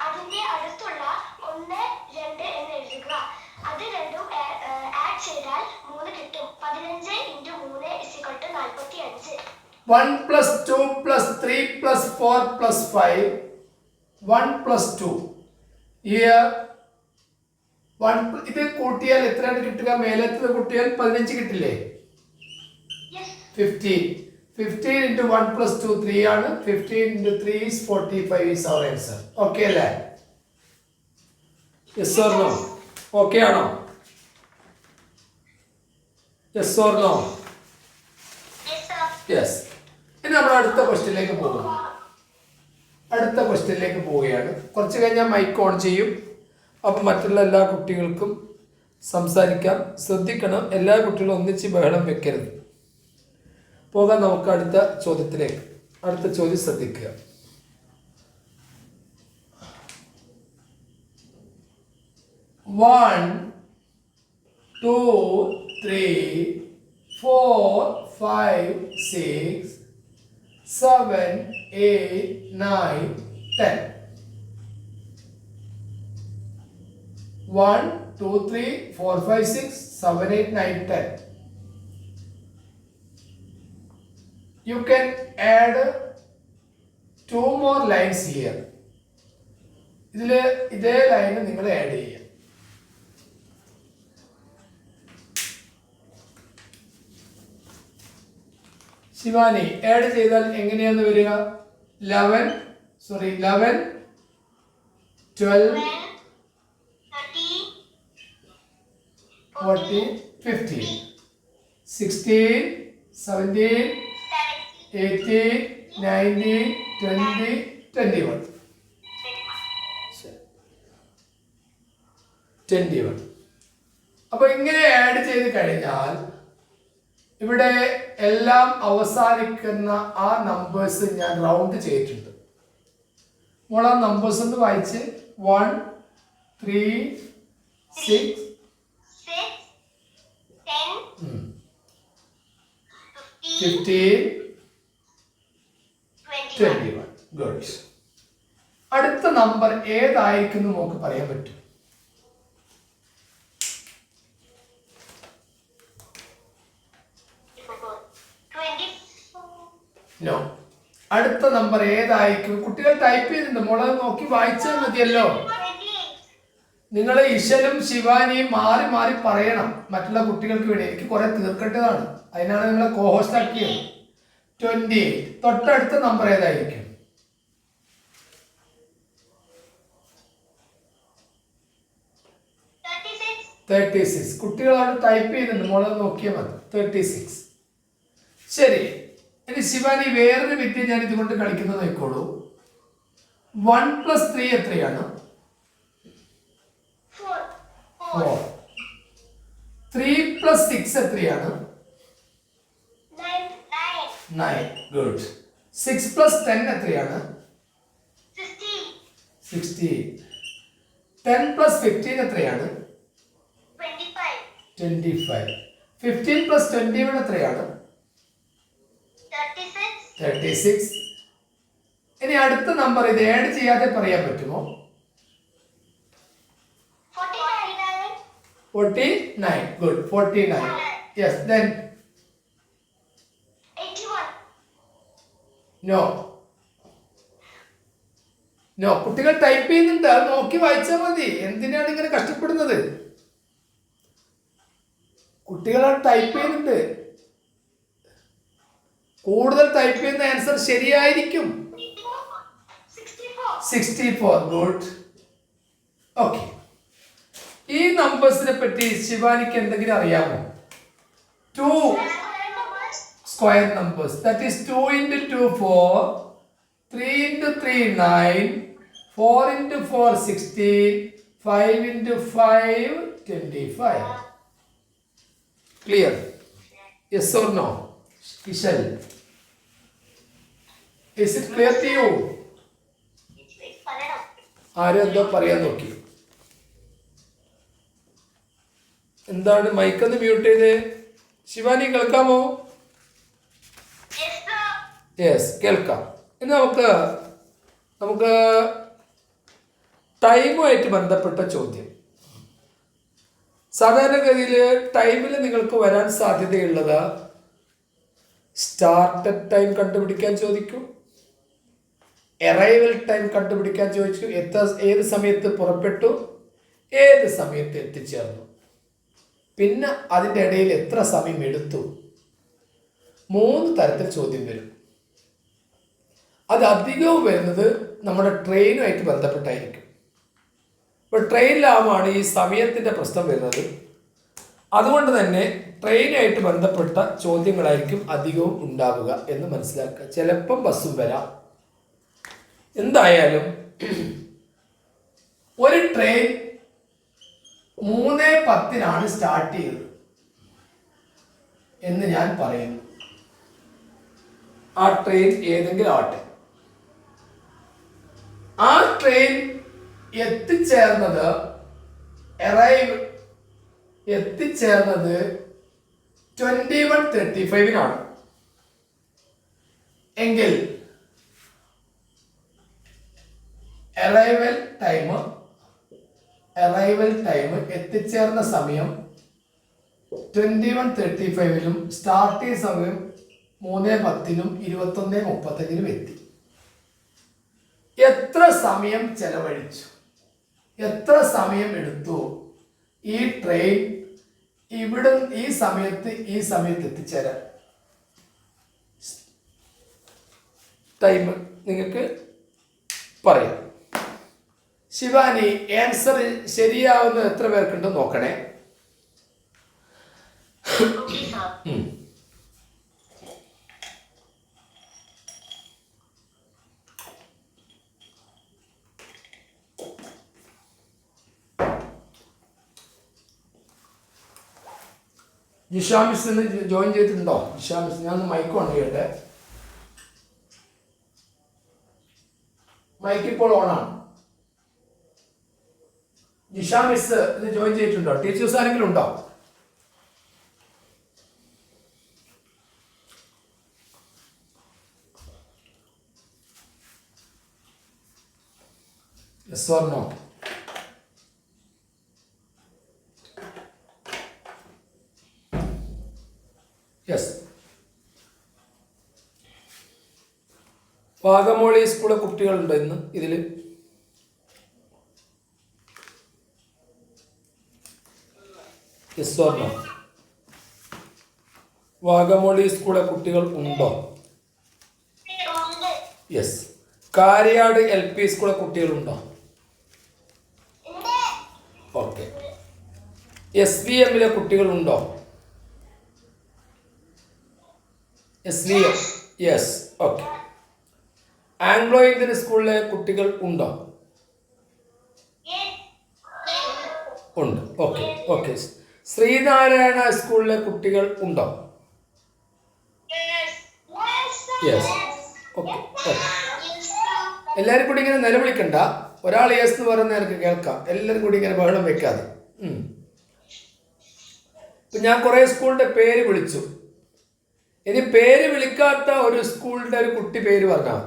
[SPEAKER 2] അതിന്റെ അടുത്തുള്ള 1, 2 എന്ന് എഴുതുക. അത് രണ്ടും ആഡ് ചെയ്താൽ 3 കിട്ടും. 15 × 3 = 45.
[SPEAKER 1] 1 + 2 + 3 + 4 + 5. 1 + 2. ഇത് കൂട്ടിയാൽ എത്രയാണ് കിട്ടുക? മേലത്തത് കൂട്ടിയാൽ 15 കിട്ടില്ലേ? 15. 15 × 1 + 2 3 ആണ്. 15 × 3 is 45 is our answer. Okay അല്ലേ? Yes or no? ഓക്കെ ആണോ? Yes or no? യെസ്. ഇനി നമ്മൾ അടുത്ത ക്വസ്റ്റ്യനിലേക്ക് പോവുകയാണ്. കുറച്ച് കഴിഞ്ഞാൽ മൈക്ക് ഓൺ ചെയ്യും. അപ്പം മറ്റുള്ള എല്ലാ കുട്ടികൾക്കും സംസാരിക്കാം. ശ്രദ്ധിക്കണം, എല്ലാ കുട്ടികളും ഒന്നിച്ച് ബഹളം വെക്കരുത്. പോകാം നമുക്ക് അടുത്ത ചോദ്യത്തിലേക്ക്. അടുത്ത ചോദ്യം ശ്രദ്ധിക്കുക. 1, 2, 3, 4, 5, 6, 7, 8, 9, 10. 1, 2, 3, 4, 5, 6, 7, 8, 9, 10. You can add 2 more lines here. ഇതേ ലൈൻ നിങ്ങൾ ആഡ് ചെയ്യുക. ശിവാനി, ആഡ് ചെയ്താൽ എങ്ങനെയാണ് വരിക? 11, 12, 14, 15, 16, 17, 18, 19, 20, 21. 21. അപ്പോൾ ഇങ്ങനെ ആഡ് ചെയ്ത് കഴിഞ്ഞാൽ ഇവിടെ എല്ലാം അവസാനിക്കുന്ന ആ നമ്പേഴ്സ് ഞാൻ റൗണ്ട് ചെയ്തിട്ടുണ്ട്. അപ്പോൾ ആ നമ്പേഴ്സ് ഒന്ന് വായിച്ച് 1, 3, 6, 15, 21. ഗുഡ്. അടുത്ത നമ്പർ ഏതായിരിക്കും നമുക്ക് പറയാൻ പറ്റും? നോ. അടുത്ത നമ്പർ ഏതായിരിക്കും? കുട്ടികൾ ടൈപ്പ് ചെയ്തിട്ടുണ്ട്, മോളെ നോക്കി വായിച്ചാൽ മതിയല്ലോ.
[SPEAKER 2] 28.
[SPEAKER 1] നിങ്ങൾ ഇശലും ശിവാനിയും മാറി മാറി പറയണം മറ്റുള്ള കുട്ടികൾക്ക് വേണ്ടി. എനിക്ക് കുറെ തീർക്കേണ്ടതാണ്, അതിനാണ് നിങ്ങളെ കോഹോസ്റ്റ് ആക്കിയത്. 28. തൊട്ടടുത്ത നമ്പർ ഏതായിരിക്കും? 36. കുട്ടികളാണ് ടൈപ്പ് ചെയ്യുന്നുണ്ട്, മോളെ നോക്കിയാൽ മതി. 36. ശരി. ഇനി ശിവാനി വേറൊരു വിദ്യ ഞാൻ ഇതുകൊണ്ട് കളിക്കുന്നത് നോക്കോളൂ. 1 + 3 എത്രയാണ്? 4. 3 + 6 എത്രയാണ്? 9. ഗുഡ്. 6 + 10 എത്രയാണ്? 16. 10 + 15 എത്രയാണ്? 25. 15 + 21 എത്രയാണ്? 36. ഇനി അടുത്ത നമ്പർ ഇത് ആഡ് ചെയ്യാതെ പറയാൻ പറ്റുമോ? 49. Good. 49. Yes. Then no. No. കുട്ടികൾ ടൈപ്പ് ചെയ്യുന്നുണ്ട്, അത് നോക്കി വായിച്ചാൽ മതി. എന്തിനാണ് ഇങ്ങനെ കഷ്ടപ്പെടുന്നത്? കുട്ടികൾ ടൈപ്പ് ചെയ്യുന്നുണ്ട്. കൂടുതൽ ടൈപ്പ് ചെയ്യുന്ന ആൻസർ ശരിയായിരിക്കും. 64. ഗുഡ്. ഓക്കെ. ഈ നമ്പേഴ്സിനെ പറ്റി ശിവാനിക്ക് എന്തെങ്കിലും അറിയാമോ? 2 square numbers. That is 2 × 2 4, 3 × 3 9, 4 × 4 16, 5 × 5 25. Clear? Yes or no? Ishal, is it clear to you? ആരും എന്തോ പറയാൻ നോക്കി. എന്താണ് മൈക്കൊന്ന് മ്യൂട്ട് ചെയ്ത്? ശിവാനി കേൾക്കാമോ? യെസ്, കേൾക്കാം. ഇനി നമുക്ക് ടൈമുമായിട്ട് ബന്ധപ്പെട്ട ചോദ്യം. സാധാരണഗതിയിൽ ടൈമിൽ നിങ്ങൾക്ക് വരാൻ സാധ്യതയുള്ളത് സ്റ്റാർട്ടഡ് ടൈം കണ്ടുപിടിക്കാൻ ചോദിക്കും, അറൈവൽ ടൈം കണ്ടുപിടിക്കാൻ ചോദിച്ചു, ഏത് സമയത്ത് പുറപ്പെട്ടു, ഏത് സമയത്ത് എത്തിച്ചേർന്നു, പിന്നെ അതിൻ്റെ ഇടയിൽ എത്ര സമയം എടുത്തു. 3 തരത്തിൽ ചോദ്യം വരും. അത് അധികവും വരുന്നത് നമ്മുടെ ട്രെയിനുമായിട്ട് ബന്ധപ്പെട്ടായിരിക്കും. ഇപ്പോൾ ട്രെയിനിലാവുമാണ് ഈ സമയത്തിൻ്റെ പ്രശ്നം വരുന്നത്. അതുകൊണ്ട് തന്നെ ട്രെയിനുമായിട്ട് ബന്ധപ്പെട്ട ചോദ്യങ്ങളായിരിക്കും അധികവും ഉണ്ടാവുക എന്ന് മനസ്സിലാക്കുക. ചിലപ്പം ബസ്സും വരാം. എന്തായാലും ഒരു ട്രെയിൻ 3:10 സ്റ്റാർട്ട് ചെയ്തത് എന്ന് ഞാൻ പറയുന്നു. ആ ട്രെയിൻ ഏതെങ്കിലും ആവട്ടെ. ആ ട്രെയിൻ എത്തിച്ചേർന്നത് 21:35 എങ്കിൽ അറൈവൽ ടൈം എത്തിച്ചേർന്ന സമയം 21:35 സ്റ്റാർട്ട് ചെയ്ത സമയം 3:10 21:35 എത്തി. എത്ര സമയം ചെലവഴിച്ചു, എത്ര സമയം എടുത്തു ഈ ട്രെയിൻ ഇവിടെ ഈ സമയത്ത് എത്തിച്ചേരാൻ? ടൈം നിങ്ങൾക്ക് പറയാം. ശിവാനി ആൻസർ ശരിയാവുന്ന എത്ര പേർക്കുണ്ട് നോക്കണേ. ജിഷാ മിസ് ജോയിൻ ചെയ്തിട്ടുണ്ടോ? ജിഷാ മിസ്, ഞാൻ മൈക്ക് ഓൺ ചെയ്യട്ടെ. മൈക്ക് ഇപ്പോൾ ഓണാണ്. ജിഷാ മിസ് ഇത് ജോയിൻ ചെയ്തിട്ടുണ്ടോ? ടീച്ചേഴ്സ് ആരെങ്കിലും ഉണ്ടോ? Yes or no? Yes. വാഗമോളി സ്കൂളിലെ കുട്ടികളുണ്ടോ ഇന്ന് ഇതിൽ? Yes or no? വാഗമോളി സ്കൂളിലെ കുട്ടികൾ ഉണ്ടോ? യെസ്. കാരിയാട് LP സ്കൂളിലെ കുട്ടികളുണ്ടോ? ഓക്കെ. SVMലെ കുട്ടികളുണ്ടോ? SVM. Yes. Okay. Anglo Indian സ്കൂളിലെ കുട്ടികൾ ഉണ്ടോ? ഉണ്ട്. ഓക്കെ. ഓക്കെ. ശ്രീനാരായണ സ്കൂളിലെ കുട്ടികൾ ഉണ്ടോ? യെസ്. ഓക്കെ. എല്ലാവരും കൂടി ഇങ്ങനെ നിലവിളിക്കണ്ട. ഒരാൾ യെസ് എന്ന് പറയുന്നത് എനിക്ക് കേൾക്കാം. എല്ലാവരും കൂടി ഇങ്ങനെ ബഹളം വെക്കാതെ. ഇപ്പം ഞാൻ കുറേ സ്കൂളിൻ്റെ പേര് വിളിച്ചു. ഇനി പേര് വിളിക്കാത്ത ഒരു സ്കൂളിൻ്റെ ഒരു കുട്ടി പേര് പറഞ്ഞാൽ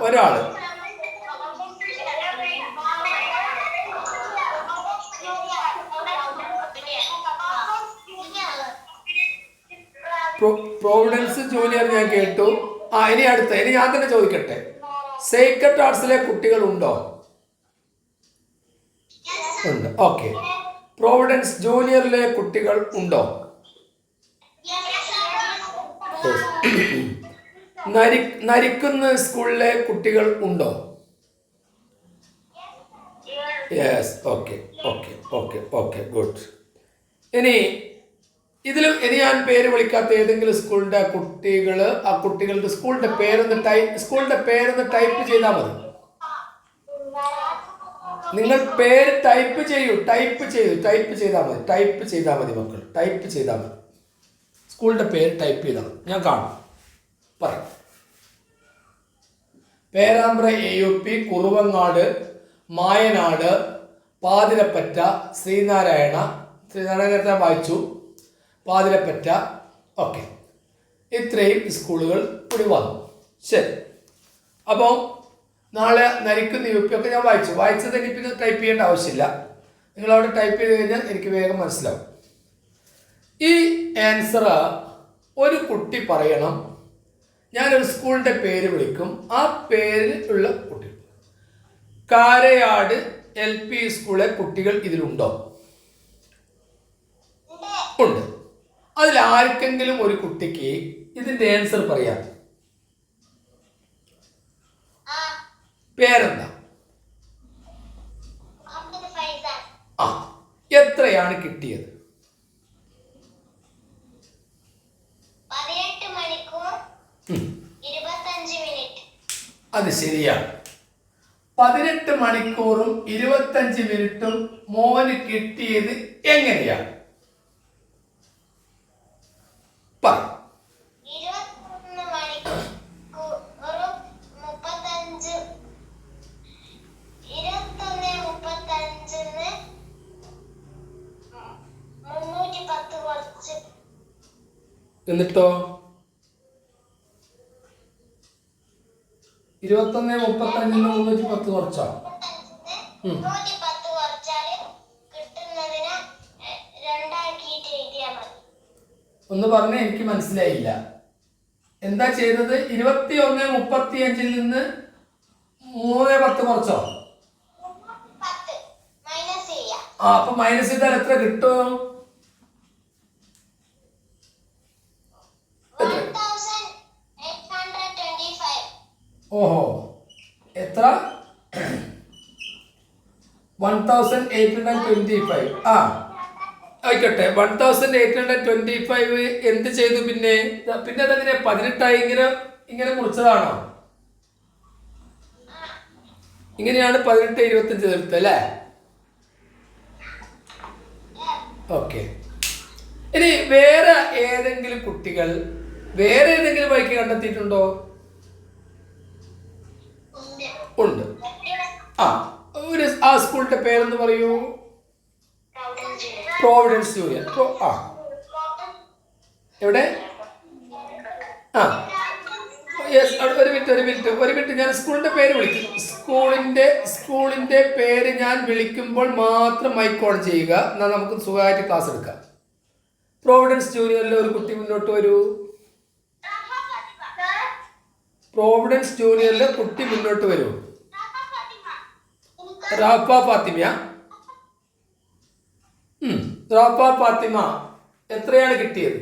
[SPEAKER 1] ഒരാൾ പ്രോവിഡൻസ് ജൂനിയർ ഞാൻ കേട്ടു. ഇനി ഞാൻ തന്നെ ചോദിക്കട്ടെ, സേക്രഡ് ആർട്സിലെ കുട്ടികൾ ഉണ്ടോ? ഉണ്ട്. ഓക്കെ. പ്രോവിഡൻസ് ജൂനിയറിലെ കുട്ടികൾ ഉണ്ടോ? നരിക്കുന്ന സ്കൂളിലെ കുട്ടികൾ ഉണ്ടോ? Yes. Okay. Okay. Okay. Okay. Good. ഇനി ഞാൻ പേര് വിളിക്കാത്ത ഏതെങ്കിലും സ്കൂളിൻ്റെ കുട്ടികൾ, ആ കുട്ടികളുടെ സ്കൂളിൻ്റെ പേരൊന്ന് ടൈപ്പ് ചെയ്താൽ മതി. നിങ്ങൾ പേര് ടൈപ്പ് ചെയ്താൽ മതി മക്കൾ. ടൈപ്പ് ചെയ്താൽ മതി. സ്കൂളിൻ്റെ പേര് ടൈപ്പ് ചെയ്താൽ മതി. ഞാൻ കാണും. പറയാം. പേരാമ്പ്ര AUP, കുറുവങ്ങാട്, മായനാട്, പാതിരപ്പറ്റ, ശ്രീനാരായണ നേരത്തെ വായിച്ചു, പാതിരപ്പറ്റ. ഓക്കെ. ഇത്രയും സ്കൂളുകൾ കൂടി വന്നു. ശരി. അപ്പോൾ നാളെ നരിക്കുന്ന UP ഒക്കെ ഞാൻ വായിച്ചത് ഇനി പിന്നെ ടൈപ്പ് ചെയ്യേണ്ട ആവശ്യമില്ല. നിങ്ങളവിടെ ടൈപ്പ് ചെയ്ത് കഴിഞ്ഞാൽ എനിക്ക് വേഗം മനസ്സിലാവും. ഈ ആൻസർ ഒരു കുട്ടി പറയണം. ഞാനൊരു സ്കൂളിൻ്റെ പേര് വിളിക്കും. ആ പേരിൽ ഉള്ള കുട്ടി. കാരയാട് LP സ്കൂളിലെ കുട്ടികൾ ഇതിലുണ്ടോ? ഉണ്ട്. അതിൽ ആർക്കെങ്കിലും ഒരു കുട്ടിക്ക് ഇതിൻ്റെ ആൻസർ പറയാം. പേരെന്താ? എത്രയാണ് കിട്ടിയത്?
[SPEAKER 2] 18 മണിക്കൂർ 25 മിനിറ്റ്.
[SPEAKER 1] അത് ശരിയാണ്. 18 മണിക്കൂറും 25 മിനിറ്റും മോന് കിട്ടിയത് എങ്ങനെയാണ്?
[SPEAKER 2] 21 മണിക്കൂറും 35 310 കുറച്ച്.
[SPEAKER 1] എന്നിട്ടോ 21:35 310 കുറച്ചോ?
[SPEAKER 2] 110 കുറച്ചാല് കിട്ടുന്നതിന് 2 ആക്കിയിട്ട് എഴുതിയാൽ മതി.
[SPEAKER 1] ഒന്ന് പറഞ്ഞേ, എനിക്ക് മനസ്സിലായില്ല. എന്താ ചെയ്തത്? 21:35 നിന്ന് 3:10 കുറച്ചോ? അപ്പൊ മൈനസ് ചെയ്താൽ എത്ര കിട്ടും? ഓഹോ, എത്ര? 1825. ആയിക്കോട്ടെ. 1825 എന്ത് ചെയ്തു? പിന്നെ അതെങ്ങനെ 18 ഇങ്ങനെ മുറിച്ചതാണോ? ഇങ്ങനെയാണ് 18 25 തീർത്തത് അല്ലേ? ഓക്കെ. ഇനി വേറെ ഏതെങ്കിലും കുട്ടികൾ വേറെ ഏതെങ്കിലും വഴിക്ക് കണ്ടെത്തിയിട്ടുണ്ടോ? ഉണ്ട്. ആ സ്കൂളിന്റെ പേരെന്ന് പറയൂ. Providence junior. എവിടെ? യെസ്. ഒരു മിനിറ്റ് ഞാൻ സ്കൂളിന്റെ പേര് വിളിക്കും. സ്കൂളിന്റെ പേര് ഞാൻ വിളിക്കുമ്പോൾ മാത്രം മൈക്ക് ഓൺ ചെയ്യുക. എന്നാൽ നമുക്ക് സുഖമായിട്ട് ക്ലാസ് എടുക്കാം. പ്രോവിഡൻസ് ജൂനിയറിലെ ഒരു കുട്ടി മുന്നോട്ട് വരൂ.
[SPEAKER 2] റാഫ ഫാത്തിമ. സർ.
[SPEAKER 1] പ്രോവിഡൻസ് ജൂനിയറിലെ കുട്ടി മുന്നോട്ട് വരൂ.
[SPEAKER 2] റാഫ ഫാത്തിമ.
[SPEAKER 1] റാഫ ഫാത്തിമ. റാഫ ഫാത്തിമ എത്രയാണ് കിട്ടിയത്?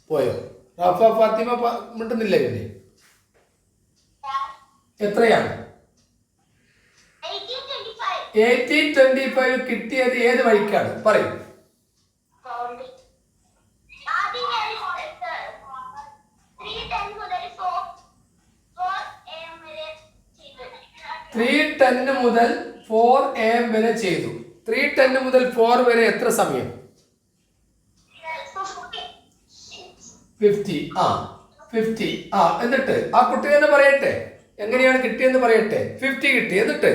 [SPEAKER 1] പോയോ? റാഫ ഫാത്തിമ മിണ്ടുന്നില്ല. പിന്നെ എത്രയാണ്? 1825 കിട്ടിയത് ഏത് വഴിക്കാണ് പറയൂ.
[SPEAKER 2] ആദ്യം ഞാൻ 3:10 മുതൽ 4 AM വരെ ചെയ്തു.
[SPEAKER 1] 3:10 മുതൽ 4 AM വരെ ചെയ്തു. 3:10 മുതൽ 4 വരെ എത്ര സമയം? 50. 50. എന്നിട്ട് ആ കുട്ടി തന്നെ പറയട്ടെ എങ്ങനെയാണ് കിട്ടിയെന്ന് പറയട്ടെ. 50 കിട്ടി. എന്നിട്ട്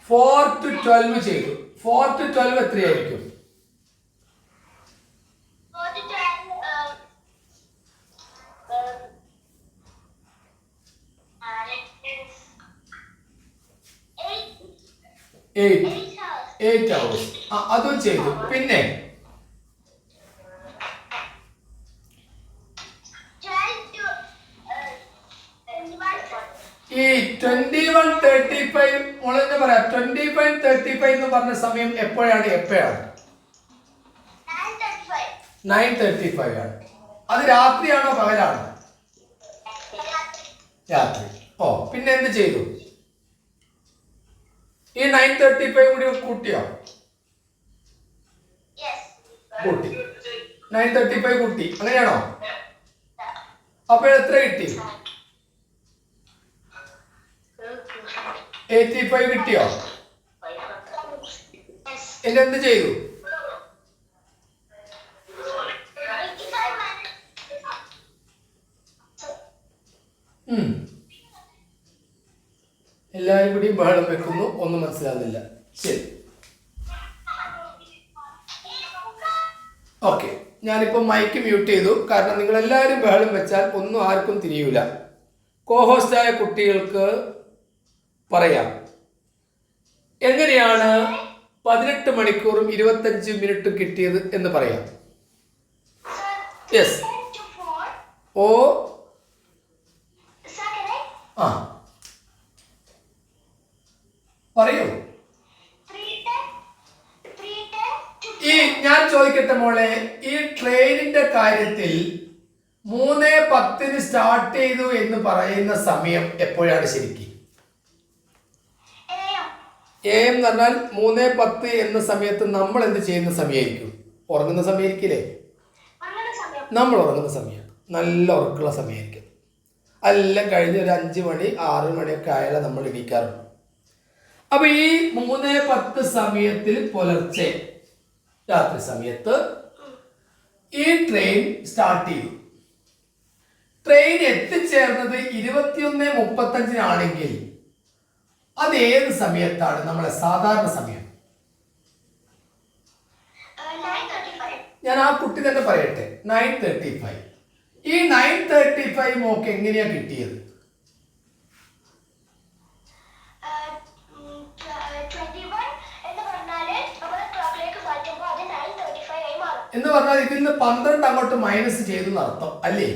[SPEAKER 1] 4 to 12 ചെയ്തു. 4 to 12 എത്രയായിരിക്കും?
[SPEAKER 2] 4 to 12
[SPEAKER 1] 8 hours. അതും ചെയ്തു. പിന്നെ ഈ 21:35 മോളെന്ന് പറയാം. 21:35 എന്ന് പറഞ്ഞ സമയം എപ്പോഴാണ്? 9:35 ആണ്. അത് രാത്രിയാണോ പകലാണോ? രാത്രി. പിന്നെ എന്ത് ചെയ്തു? ഈ 9:35 കൂടി കൂട്ടിയോ? കൂട്ടി. 9:35 കൂട്ടി. അങ്ങനെയാണോ? അപ്പോൾ എത്ര കിട്ടി? 85 കിട്ടിയോ? ഇനി എന്ത് ചെയ്തു? എല്ലാവരും കൂടി ബഹളം വെക്കുന്നു. ഒന്നും മനസ്സിലാകുന്നില്ല. ശരി, ഓക്കെ. ഞാനിപ്പോൾ മൈക്ക് മ്യൂട്ട് ചെയ്തു. കാരണം നിങ്ങൾ എല്ലാവരും ബഹളം വെച്ചാൽ ഒന്നും ആർക്കും തിരിയൂല. കോഹോസ്റ്റായ കുട്ടികൾക്ക് പറയാം എങ്ങനെയാണ് 18 മണിക്കൂറും 25 മിനിറ്റ് കിട്ടിയത് എന്ന് പറയാം. യെസ്. പറയൂ. ഈ ഞാൻ ചോദിക്കട്ടെ മോളെ, ഈ ട്രെയിനിന്റെ കാര്യത്തിൽ 3:10 സ്റ്റാർട്ട് ചെയ്തു എന്ന് പറയുന്ന സമയം എപ്പോഴാണ് ശരിക്കും? AM എന്ന് പറഞ്ഞാൽ 3:10 എന്ന സമയത്ത് നമ്മൾ എന്ത് ചെയ്യുന്ന സമയമായിരിക്കും? ഉറങ്ങുന്ന സമയമായിരിക്കില്ലേ? നമ്മൾ ഉറങ്ങുന്ന സമയമാണ്. നല്ല ഉറക്കമുള്ള സമയമായിരിക്കും. എല്ലാം കഴിഞ്ഞ് ഒരു 5 മണി 6 മണിയൊക്കെ ആയാലും നമ്മൾ എണീക്കാറുണ്ട്. അപ്പൊ ഈ 3:10 സമയത്തിൽ പുലർച്ചെ രാത്രി സമയത്ത് ഈ ട്രെയിൻ സ്റ്റാർട്ട് ചെയ്തു. ട്രെയിൻ എത്തിച്ചേർന്നത് 21:35 അത് ഏത് സമയത്താണ്? നമ്മളെ സാധാരണ സമയം. ഞാൻ ആ കുട്ടി തന്നെ പറയട്ടെ. 9:35. ഈ 9:35 മോക്ക് എങ്ങനെയാ കിട്ടിയത്? എന്ന് പറഞ്ഞാൽ ഇതിൽ നിന്ന് 12 അങ്ങോട്ട് മൈനസ് ചെയ്തു അർത്ഥം അല്ലേ?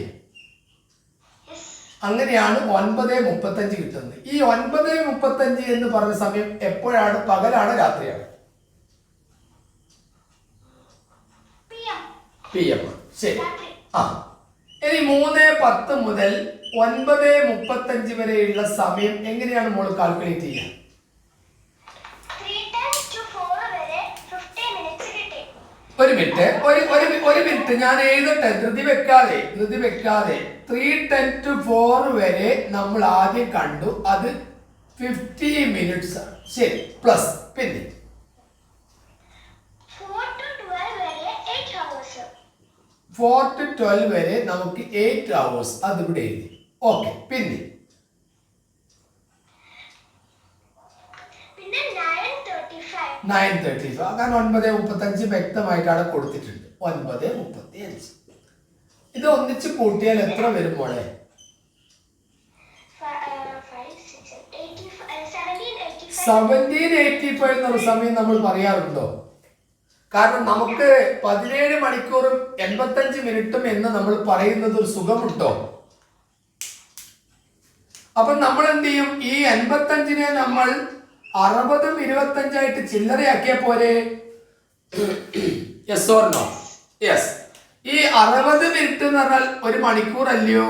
[SPEAKER 1] അങ്ങനെയാണ് 9:35 കിട്ടുന്നത്. ഈ 9:35 എന്ന് പറഞ്ഞ സമയം എപ്പോഴാണ്? പകലാണ് രാത്രിയാണ്? PM. ശരി. ഇനി 3:10 മുതൽ 9:35 വരെയുള്ള സമയം എങ്ങനെയാണ് മോള് കാൽക്കുലേറ്റ് ചെയ്യുക? ഒരു മിനിറ്റ് ഞാൻ എഴുതട്ടെ. ധൃതി വെക്കാതെ 3:10 to 4 വരെ നമ്മൾ ആദ്യം കണ്ടു. അത് 50 മിനിറ്റ്സ് ആണ്. ശരി. പ്ലസ് പിന്നെ 4 to 12 വരെ നമുക്ക് 8 hours. അതിവിടെ എഴുതി. ഓക്കെ. പിന്നെ 9:35. അങ്ങനെ 9:35 വ്യക്തമായിട്ടാണ് കൊടുത്തിട്ടുണ്ട്. 9:35. ഇത് ഒന്നിച്ച് കൂട്ടിയാൽ എത്ര വരും മോളെ? 1785 1785 എന്നൊരു സമയം നമ്മൾ പറയാറുണ്ടോ? കാരണം നമുക്ക് 17 മണിക്കൂറും 85 മിനിറ്റും എന്ന് നമ്മൾ പറയുന്നത് ഒരു സുഖമുണ്ടോ? അപ്പൊ നമ്മൾ എന്ത് ചെയ്യും? ഈ 85-നെ നമ്മൾ 60-ഉം 25-ആയിട്ട് ചില്ലറയാക്കിയ പോരെ? Yes or no? യെസ്. ഈ 60 മിനിറ്റ് എന്ന് പറഞ്ഞാൽ 1 മണിക്കൂർ അല്ലയോ?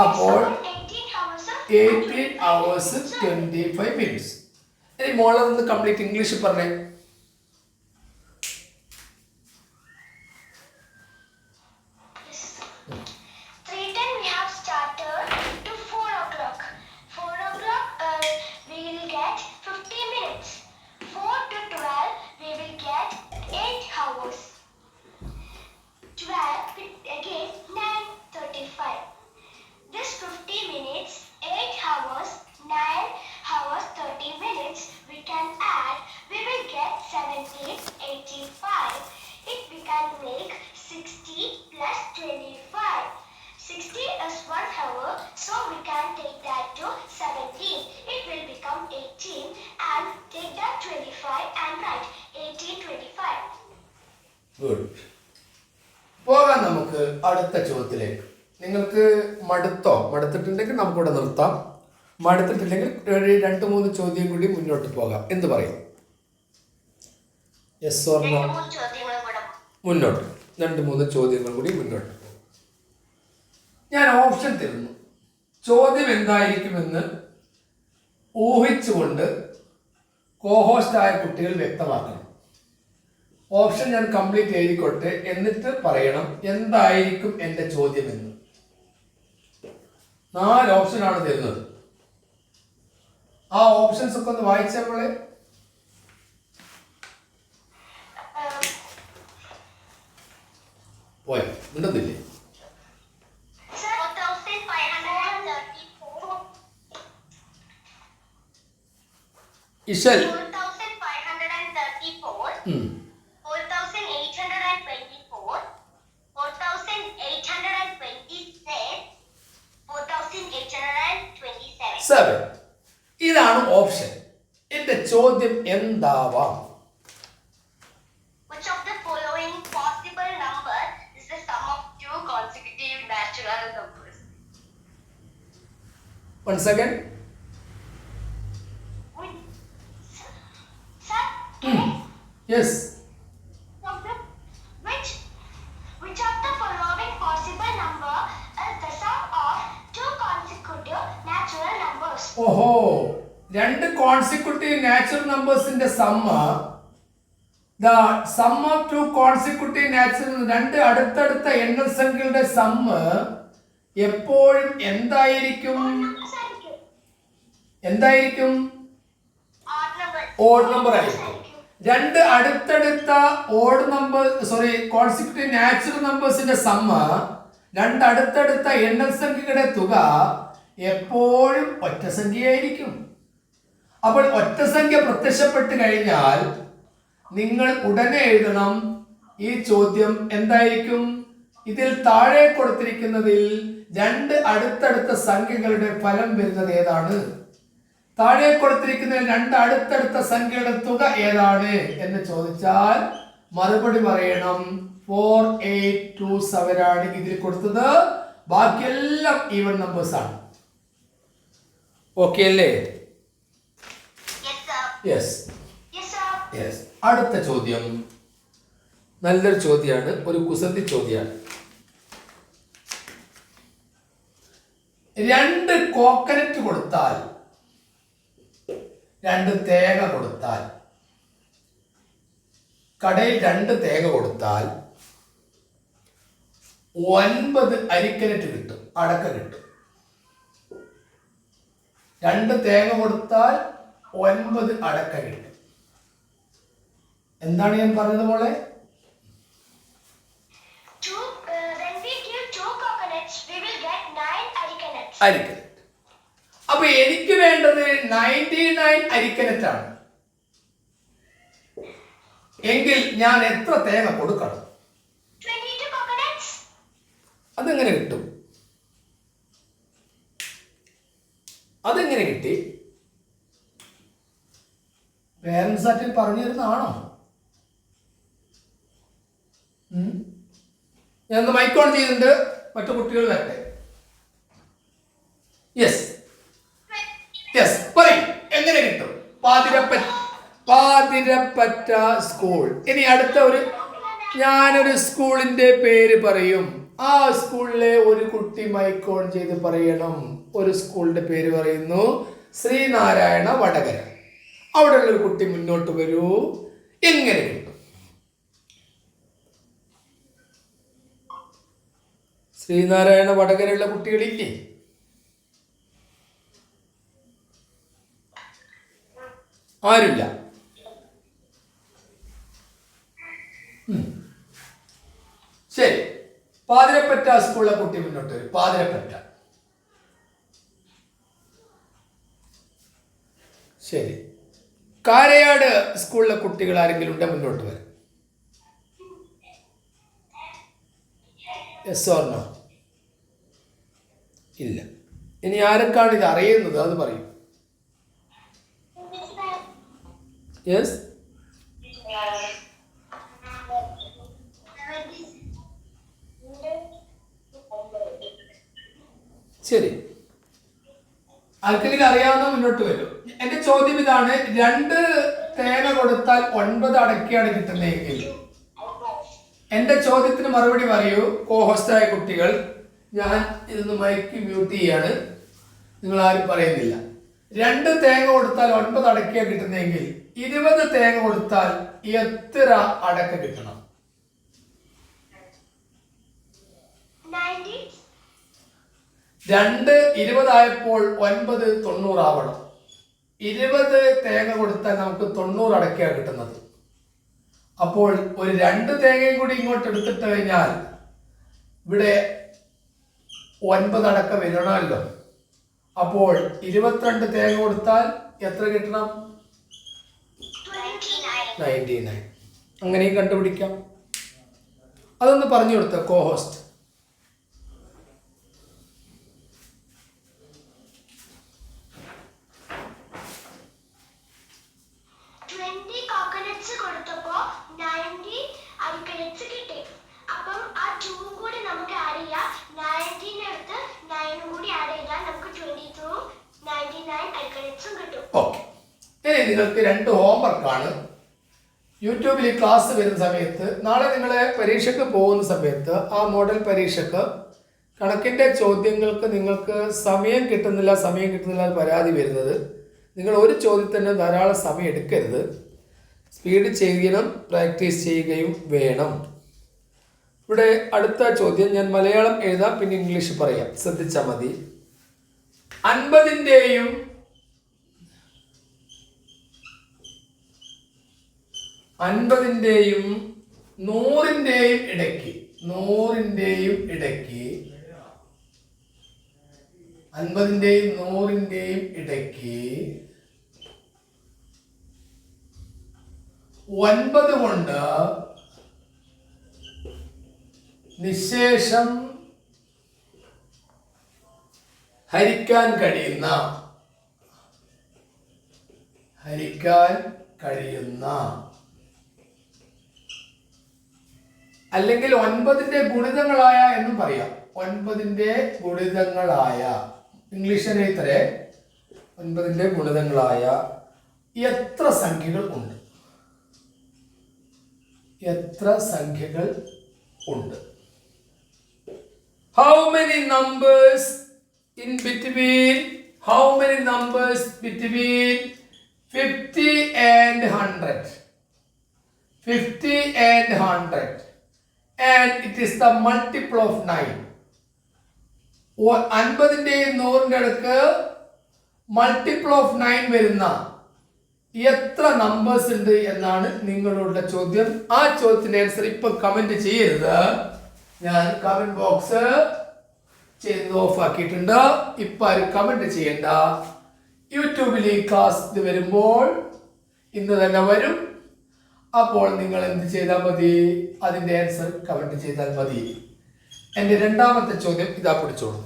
[SPEAKER 1] അപ്പോൾ 18 hours 25 minutes. ഇനി മോളൊന്ന് കംപ്ലീറ്റ് ഇംഗ്ലീഷ് പറഞ്ഞേ. ഗുഡ്. പോകാം നമുക്ക് അടുത്ത ചോദ്യത്തിലേക്ക്. നിങ്ങൾക്ക് മടുത്തിട്ടുണ്ടെങ്കിൽ നമുക്കിവിടെ നിർത്താം. മടുത്തിട്ടില്ലെങ്കിൽ 2-3 ചോദ്യം കൂടി മുന്നോട്ട് പോകാം. എന്ത് പറയും? Yes or no? മുന്നോട്ട് 2-3 ചോദ്യങ്ങൾ കൂടി മുന്നോട്ട് പോകും. ഞാൻ ഓപ്ഷൻ തരുന്നു. ചോദ്യം എന്തായിരിക്കുമെന്ന് ഊഹിച്ചുകൊണ്ട് കോഹോസ്റ്റായ കുട്ടികൾ വ്യക്തമാക്കണം. ഓപ്ഷൻ ഞാൻ കംപ്ലീറ്റ് എഴുതിക്കൊട്ടെ, എന്നിട്ട് പറയണം എന്തായിരിക്കും എൻ്റെ ചോദ്യം എന്ന്. 4 ഓപ്ഷനാണ് തരുന്നത്. ആ ഓപ്ഷൻസ് ഒക്കെ ഒന്ന് വായിച്ച നമ്മളെ. പോയോ? ഉണ്ടെന്നില്ലേ? ഇശൽ 7. ഇതാണ് ഓപ്ഷൻ. എന്റെ ചോദ്യം എന്താവാം?
[SPEAKER 2] Which of the following possible number is the sum of 2 consecutive natural numbers?
[SPEAKER 1] Once again.
[SPEAKER 2] Sir?
[SPEAKER 1] Yes.
[SPEAKER 2] Which of the following possible number is the sum of 2 consecutive natural numbers?
[SPEAKER 1] ഓഹോ, 2 consecutive natural നമ്പേഴ്സിന്റെ സമ്മ, the sum of 2 consecutive natural, 2 അടുത്തടുത്ത എണ്ണൽ സംഖ്യകളുടെ sum എപ്പോഴും എന്തായിരിക്കും? Odd number ആയിരിക്കും. 2 അടുത്തടുത്ത കോൺസിക്യൂട്ടീവ് നാച്ചുറൽ നമ്പേഴ്സിന്റെ സമ്മ, 2 അടുത്തടുത്ത എണ്ണൽ സംഖ്യകളുടെ തുക എപ്പോഴും ഒറ്റ സംഖ്യയായിരിക്കും. അപ്പോൾ ഒറ്റ സംഖ്യ പ്രത്യക്ഷപ്പെട്ട് കഴിഞ്ഞാൽ നിങ്ങൾ ഉടനെ എഴുതണം ഈ ചോദ്യം എന്തായിരിക്കും. ഇതിൽ താഴെ കൊടുത്തിരിക്കുന്നതിൽ 2 അടുത്തടുത്ത സംഖ്യകളുടെ ഫലം വരുന്നത് ഏതാണ്? താഴെ കൊടുത്തിരിക്കുന്നതിൽ 2 അടുത്തടുത്ത സംഖ്യയുടെ തുക ഏതാണ് എന്ന് ചോദിച്ചാൽ മറുപടി പറയണം 4827 ആണ് ഇതിൽ കൊടുത്തത്. ബാക്കിയെല്ലാം ഈവൻ നമ്പേഴ്സ് ആണ്. ഓക്കെ അല്ലേ? യെസ്. അടുത്ത ചോദ്യം നല്ലൊരു ചോദ്യമാണ്, ഒരു കുസൃതി ചോദ്യമാണ്. 2 കോക്കനറ്റ് കൊടുത്താൽ, 2 തേങ്ങ കൊടുത്താൽ, കടയിൽ 2 തേങ്ങ കൊടുത്താൽ 9 അരിക്കനറ്റ് കിട്ടും, അടക്ക കിട്ടും. 2 തേങ്ങ കൊടുത്താൽ 9 അടക്ക കിട്ടും. എന്താണ് ഞാൻ പറഞ്ഞത് മോളെ? അരിക്കനറ്റ്. അപ്പൊ എനിക്ക് വേണ്ടത് 99 അരിക്കനറ്റ് ആണ്. എങ്കിൽ ഞാൻ എത്ര തേങ്ങ കൊടുക്കണം? അതെങ്ങനെ കിട്ടും? അതെങ്ങനെ കിട്ടി? പേരൻസ് ആയിട്ട് പറഞ്ഞു തരുന്നതാണോ? ഞാൻ മൈക്ക് ഓൺ ചെയ്തിട്ടുണ്ട്, മറ്റു കുട്ടികൾ വരട്ടെ. യെസ് യെസ് പറയും, എങ്ങനെ കിട്ടും? പാതിരപ്പറ്റ സ്കൂൾ. ഇനി അടുത്ത ഞാനൊരു സ്കൂളിന്റെ പേര് പറയും, ആ സ്കൂളിലെ ഒരു കുട്ടി മൈക്ക് ഓൺ ചെയ്ത് പറയണം. ഒരു സ്കൂളിന്റെ പേര് പറയുന്നു ശ്രീനാരായണ വടകര. അവിടെയുള്ള ഒരു കുട്ടി മുന്നോട്ട് വരൂ, എങ്ങനെ കിട്ടും? ശ്രീനാരായണ വടകരയുള്ള കുട്ടികളില്ലേ? ആരില്ല. ശരി, പാതിരപ്പറ്റ സ്കൂളിലെ കുട്ടി മുന്നോട്ട് വരും. പാതിരപ്പറ്റ. ശരി, കാരയാട് സ്കൂളിലെ കുട്ടികൾ ആരെങ്കിലും ഉണ്ടെ മുന്നോട്ട് വരും. Yes or no? ഇല്ല. ഇനി ആരൊക്കെയാണ് ഇത് അറിയുന്നത് അത് പറയും. യെസ്, ശരി, ആർക്കെങ്കിലും അറിയാവുന്ന മുന്നോട്ട് വരും. എന്റെ ചോദ്യം ഇതാണ്, 2 തേങ്ങ കൊടുത്താൽ 9 അടക്കയാണ് കിട്ടുന്നതെങ്കിൽ എന്റെ ചോദ്യത്തിന് മറുപടി പറയൂ കോഹോസ്റ്റായ കുട്ടികൾ. ഞാൻ ഇതൊന്ന് മൈക്ക് മ്യൂട്ട് ചെയ്യാണ്, നിങ്ങൾ ആരും പറയുന്നില്ല. 2 തേങ്ങ കൊടുത്താൽ 9 അടക്കയാണ് കിട്ടുന്നതെങ്കിൽ 20 തേങ്ങ കൊടുത്താൽ എത്ര അടക്ക കിട്ടണം? 2 20 ആയപ്പോൾ 9 90 ആവണം. 20 തേങ്ങ കൊടുത്താൽ നമുക്ക് 90 അടക്കയാണ് കിട്ടുന്നത്. അപ്പോൾ ഒരു 2 തേങ്ങയും കൂടി ഇങ്ങോട്ട് എടുത്തിട്ട് കഴിഞ്ഞാൽ ഇവിടെ 9 അടക്ക വരണമല്ലോ. അപ്പോൾ 22 തേങ്ങ കൊടുത്താൽ എത്ര കിട്ടണം? 99. അങ്ങനെയും കണ്ടുപിടിക്കാം. അതൊന്ന് പറഞ്ഞു കൊടുത്ത കോഹോസ്റ്റ്. ഓക്കെ, ഇനി നിങ്ങൾക്ക് 2 ഹോംവർക്കാണ്. യൂട്യൂബിൽ ഈ ക്ലാസ് വരുന്ന സമയത്ത്, നാളെ നിങ്ങളെ പരീക്ഷയ്ക്ക് പോകുന്ന സമയത്ത് ആ മോഡൽ പരീക്ഷയ്ക്ക് കണക്കിൻ്റെ ചോദ്യങ്ങൾക്ക് നിങ്ങൾക്ക് സമയം കിട്ടുന്നില്ല പരാതി വരുന്നത്. നിങ്ങൾ ഒരു ചോദ്യത്തിന് ധാരാളം സമയം എടുക്കരുത്. സ്പീഡ് ചെയ്യണം, പ്രാക്ടീസ് ചെയ്യുകയും വേണം. ഇവിടെ അടുത്ത ചോദ്യം ഞാൻ മലയാളം എഴുതാം, പിന്നെ ഇംഗ്ലീഷ് പറയാം, ശ്രദ്ധിച്ചാൽ മതി. 50ൻ്റെയും 100ൻ്റെയും ഇടയ്ക്ക് 50ൻ്റെയും 100ൻ്റെയും ഇടയ്ക്ക് 9 കൊണ്ട് നിശേഷം ഹരിക്കാൻ കഴിയുന്ന അല്ലെങ്കിൽ 9ന്റെ ഗുണിതങ്ങളായ എന്നും പറയാം. 9ന്റെ ഗുണിതങ്ങളായ, ഇംഗ്ലീഷിൽ എഴുതരെ, 9ന്റെ ഗുണിതങ്ങളായ എത്ര സംഖ്യകൾ ഉണ്ട്? How many numbers between 50 and 100? 50 and 100, and it is the multiple of 9. 50ൻ്റെയും 100ൻ്റെ അടുക്ക് മൾട്ടിപ്പിൾ ഓഫ് 9 വരുന്ന എത്ര നമ്പേഴ്സ് ഉണ്ട് എന്നാണ് നിങ്ങളുടെ ചോദ്യം. ആ ചോദ്യത്തിന്റെ ആൻസർ ഇപ്പൊ കമന്റ് ചെയ്യരുത്. ഞാൻ കമന്റ് ബോക്സ് ചെയ്ത് ഓഫ് ആക്കിയിട്ടുണ്ട്. ഇപ്പൊ ആരും കമന്റ് ചെയ്യണ്ട. യൂട്യൂബിൽ ഈ ക്ലാസ് വരുമ്പോൾ ഇന്ന് തന്നെ വരും. അപ്പോൾ നിങ്ങൾ എന്ത് ചെയ്താൽ മതി? അതിന്റെ ആൻസർ കമന്റ് ചെയ്താൽ മതി. എന്റെ രണ്ടാമത്തെ ചോദ്യം ഇതാ, പിടിച്ചോളൂ.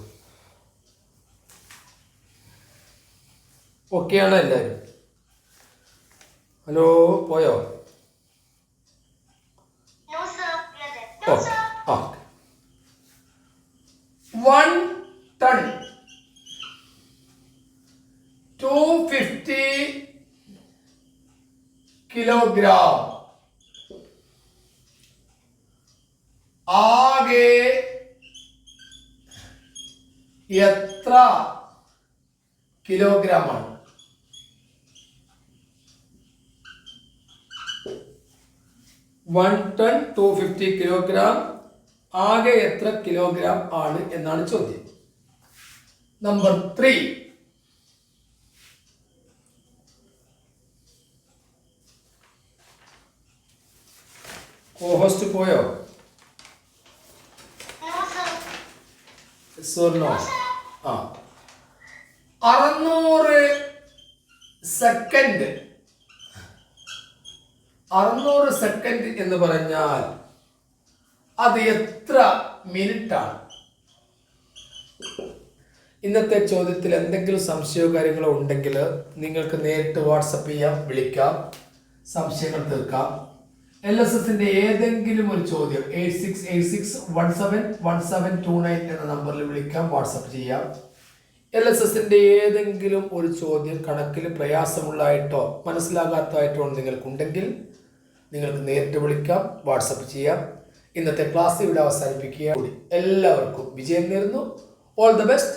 [SPEAKER 1] ഓക്കെയാണ് എല്ലാവരും? ഹലോ പോയോ?
[SPEAKER 2] No, sir. We are there. No,
[SPEAKER 1] okay
[SPEAKER 2] sir.
[SPEAKER 1] ആ 1 ton 250 കിലോഗ്രാം ആകെ എത്ര കിലോഗ്രാമാണ്? 1 ton 250 കിലോഗ്രാം ആകെ എത്ര കിലോഗ്രാം ആണ് എന്നാണ് ചോദ്യം. നമ്പർ 3. കോഹോസ്റ്റ് പോയോ?
[SPEAKER 2] No, sir.
[SPEAKER 1] സ്വർണോ? ആ 600 സെക്കൻഡ് 600 സെക്കൻഡ് എന്ന് പറഞ്ഞാൽ അത് എത്ര മിനിറ്റാണ്? ഇന്നത്തെ ചോദ്യത്തിൽ എന്തെങ്കിലും സംശയമോ കാര്യങ്ങളോ ഉണ്ടെങ്കിൽ നിങ്ങൾക്ക് നേരിട്ട് വാട്സപ്പ് ചെയ്യാം, വിളിക്കാം, സംശയങ്ങൾ തീർക്കാം. LSSന്റെ ഏതെങ്കിലും ഒരു ചോദ്യം 8686171729 എന്ന നമ്പറിൽ വിളിക്കാം, വാട്സപ്പ് ചെയ്യാം. LSSന്റെ ഏതെങ്കിലും ഒരു ചോദ്യം കണക്കിൽ പ്രയാസമുള്ളതായിട്ടോ മനസ്സിലാകാത്തതായിട്ടോ നിങ്ങൾക്കുണ്ടെങ്കിൽ നിങ്ങൾക്ക് നേരിട്ട് വിളിക്കാം, വാട്സപ്പ് ചെയ്യാം. ഇന്നത്തെ ക്ലാസ് ഇവിടെ അവസാനിപ്പിക്കുക. എല്ലാവർക്കും വിജയം നേരുന്നു. All the best.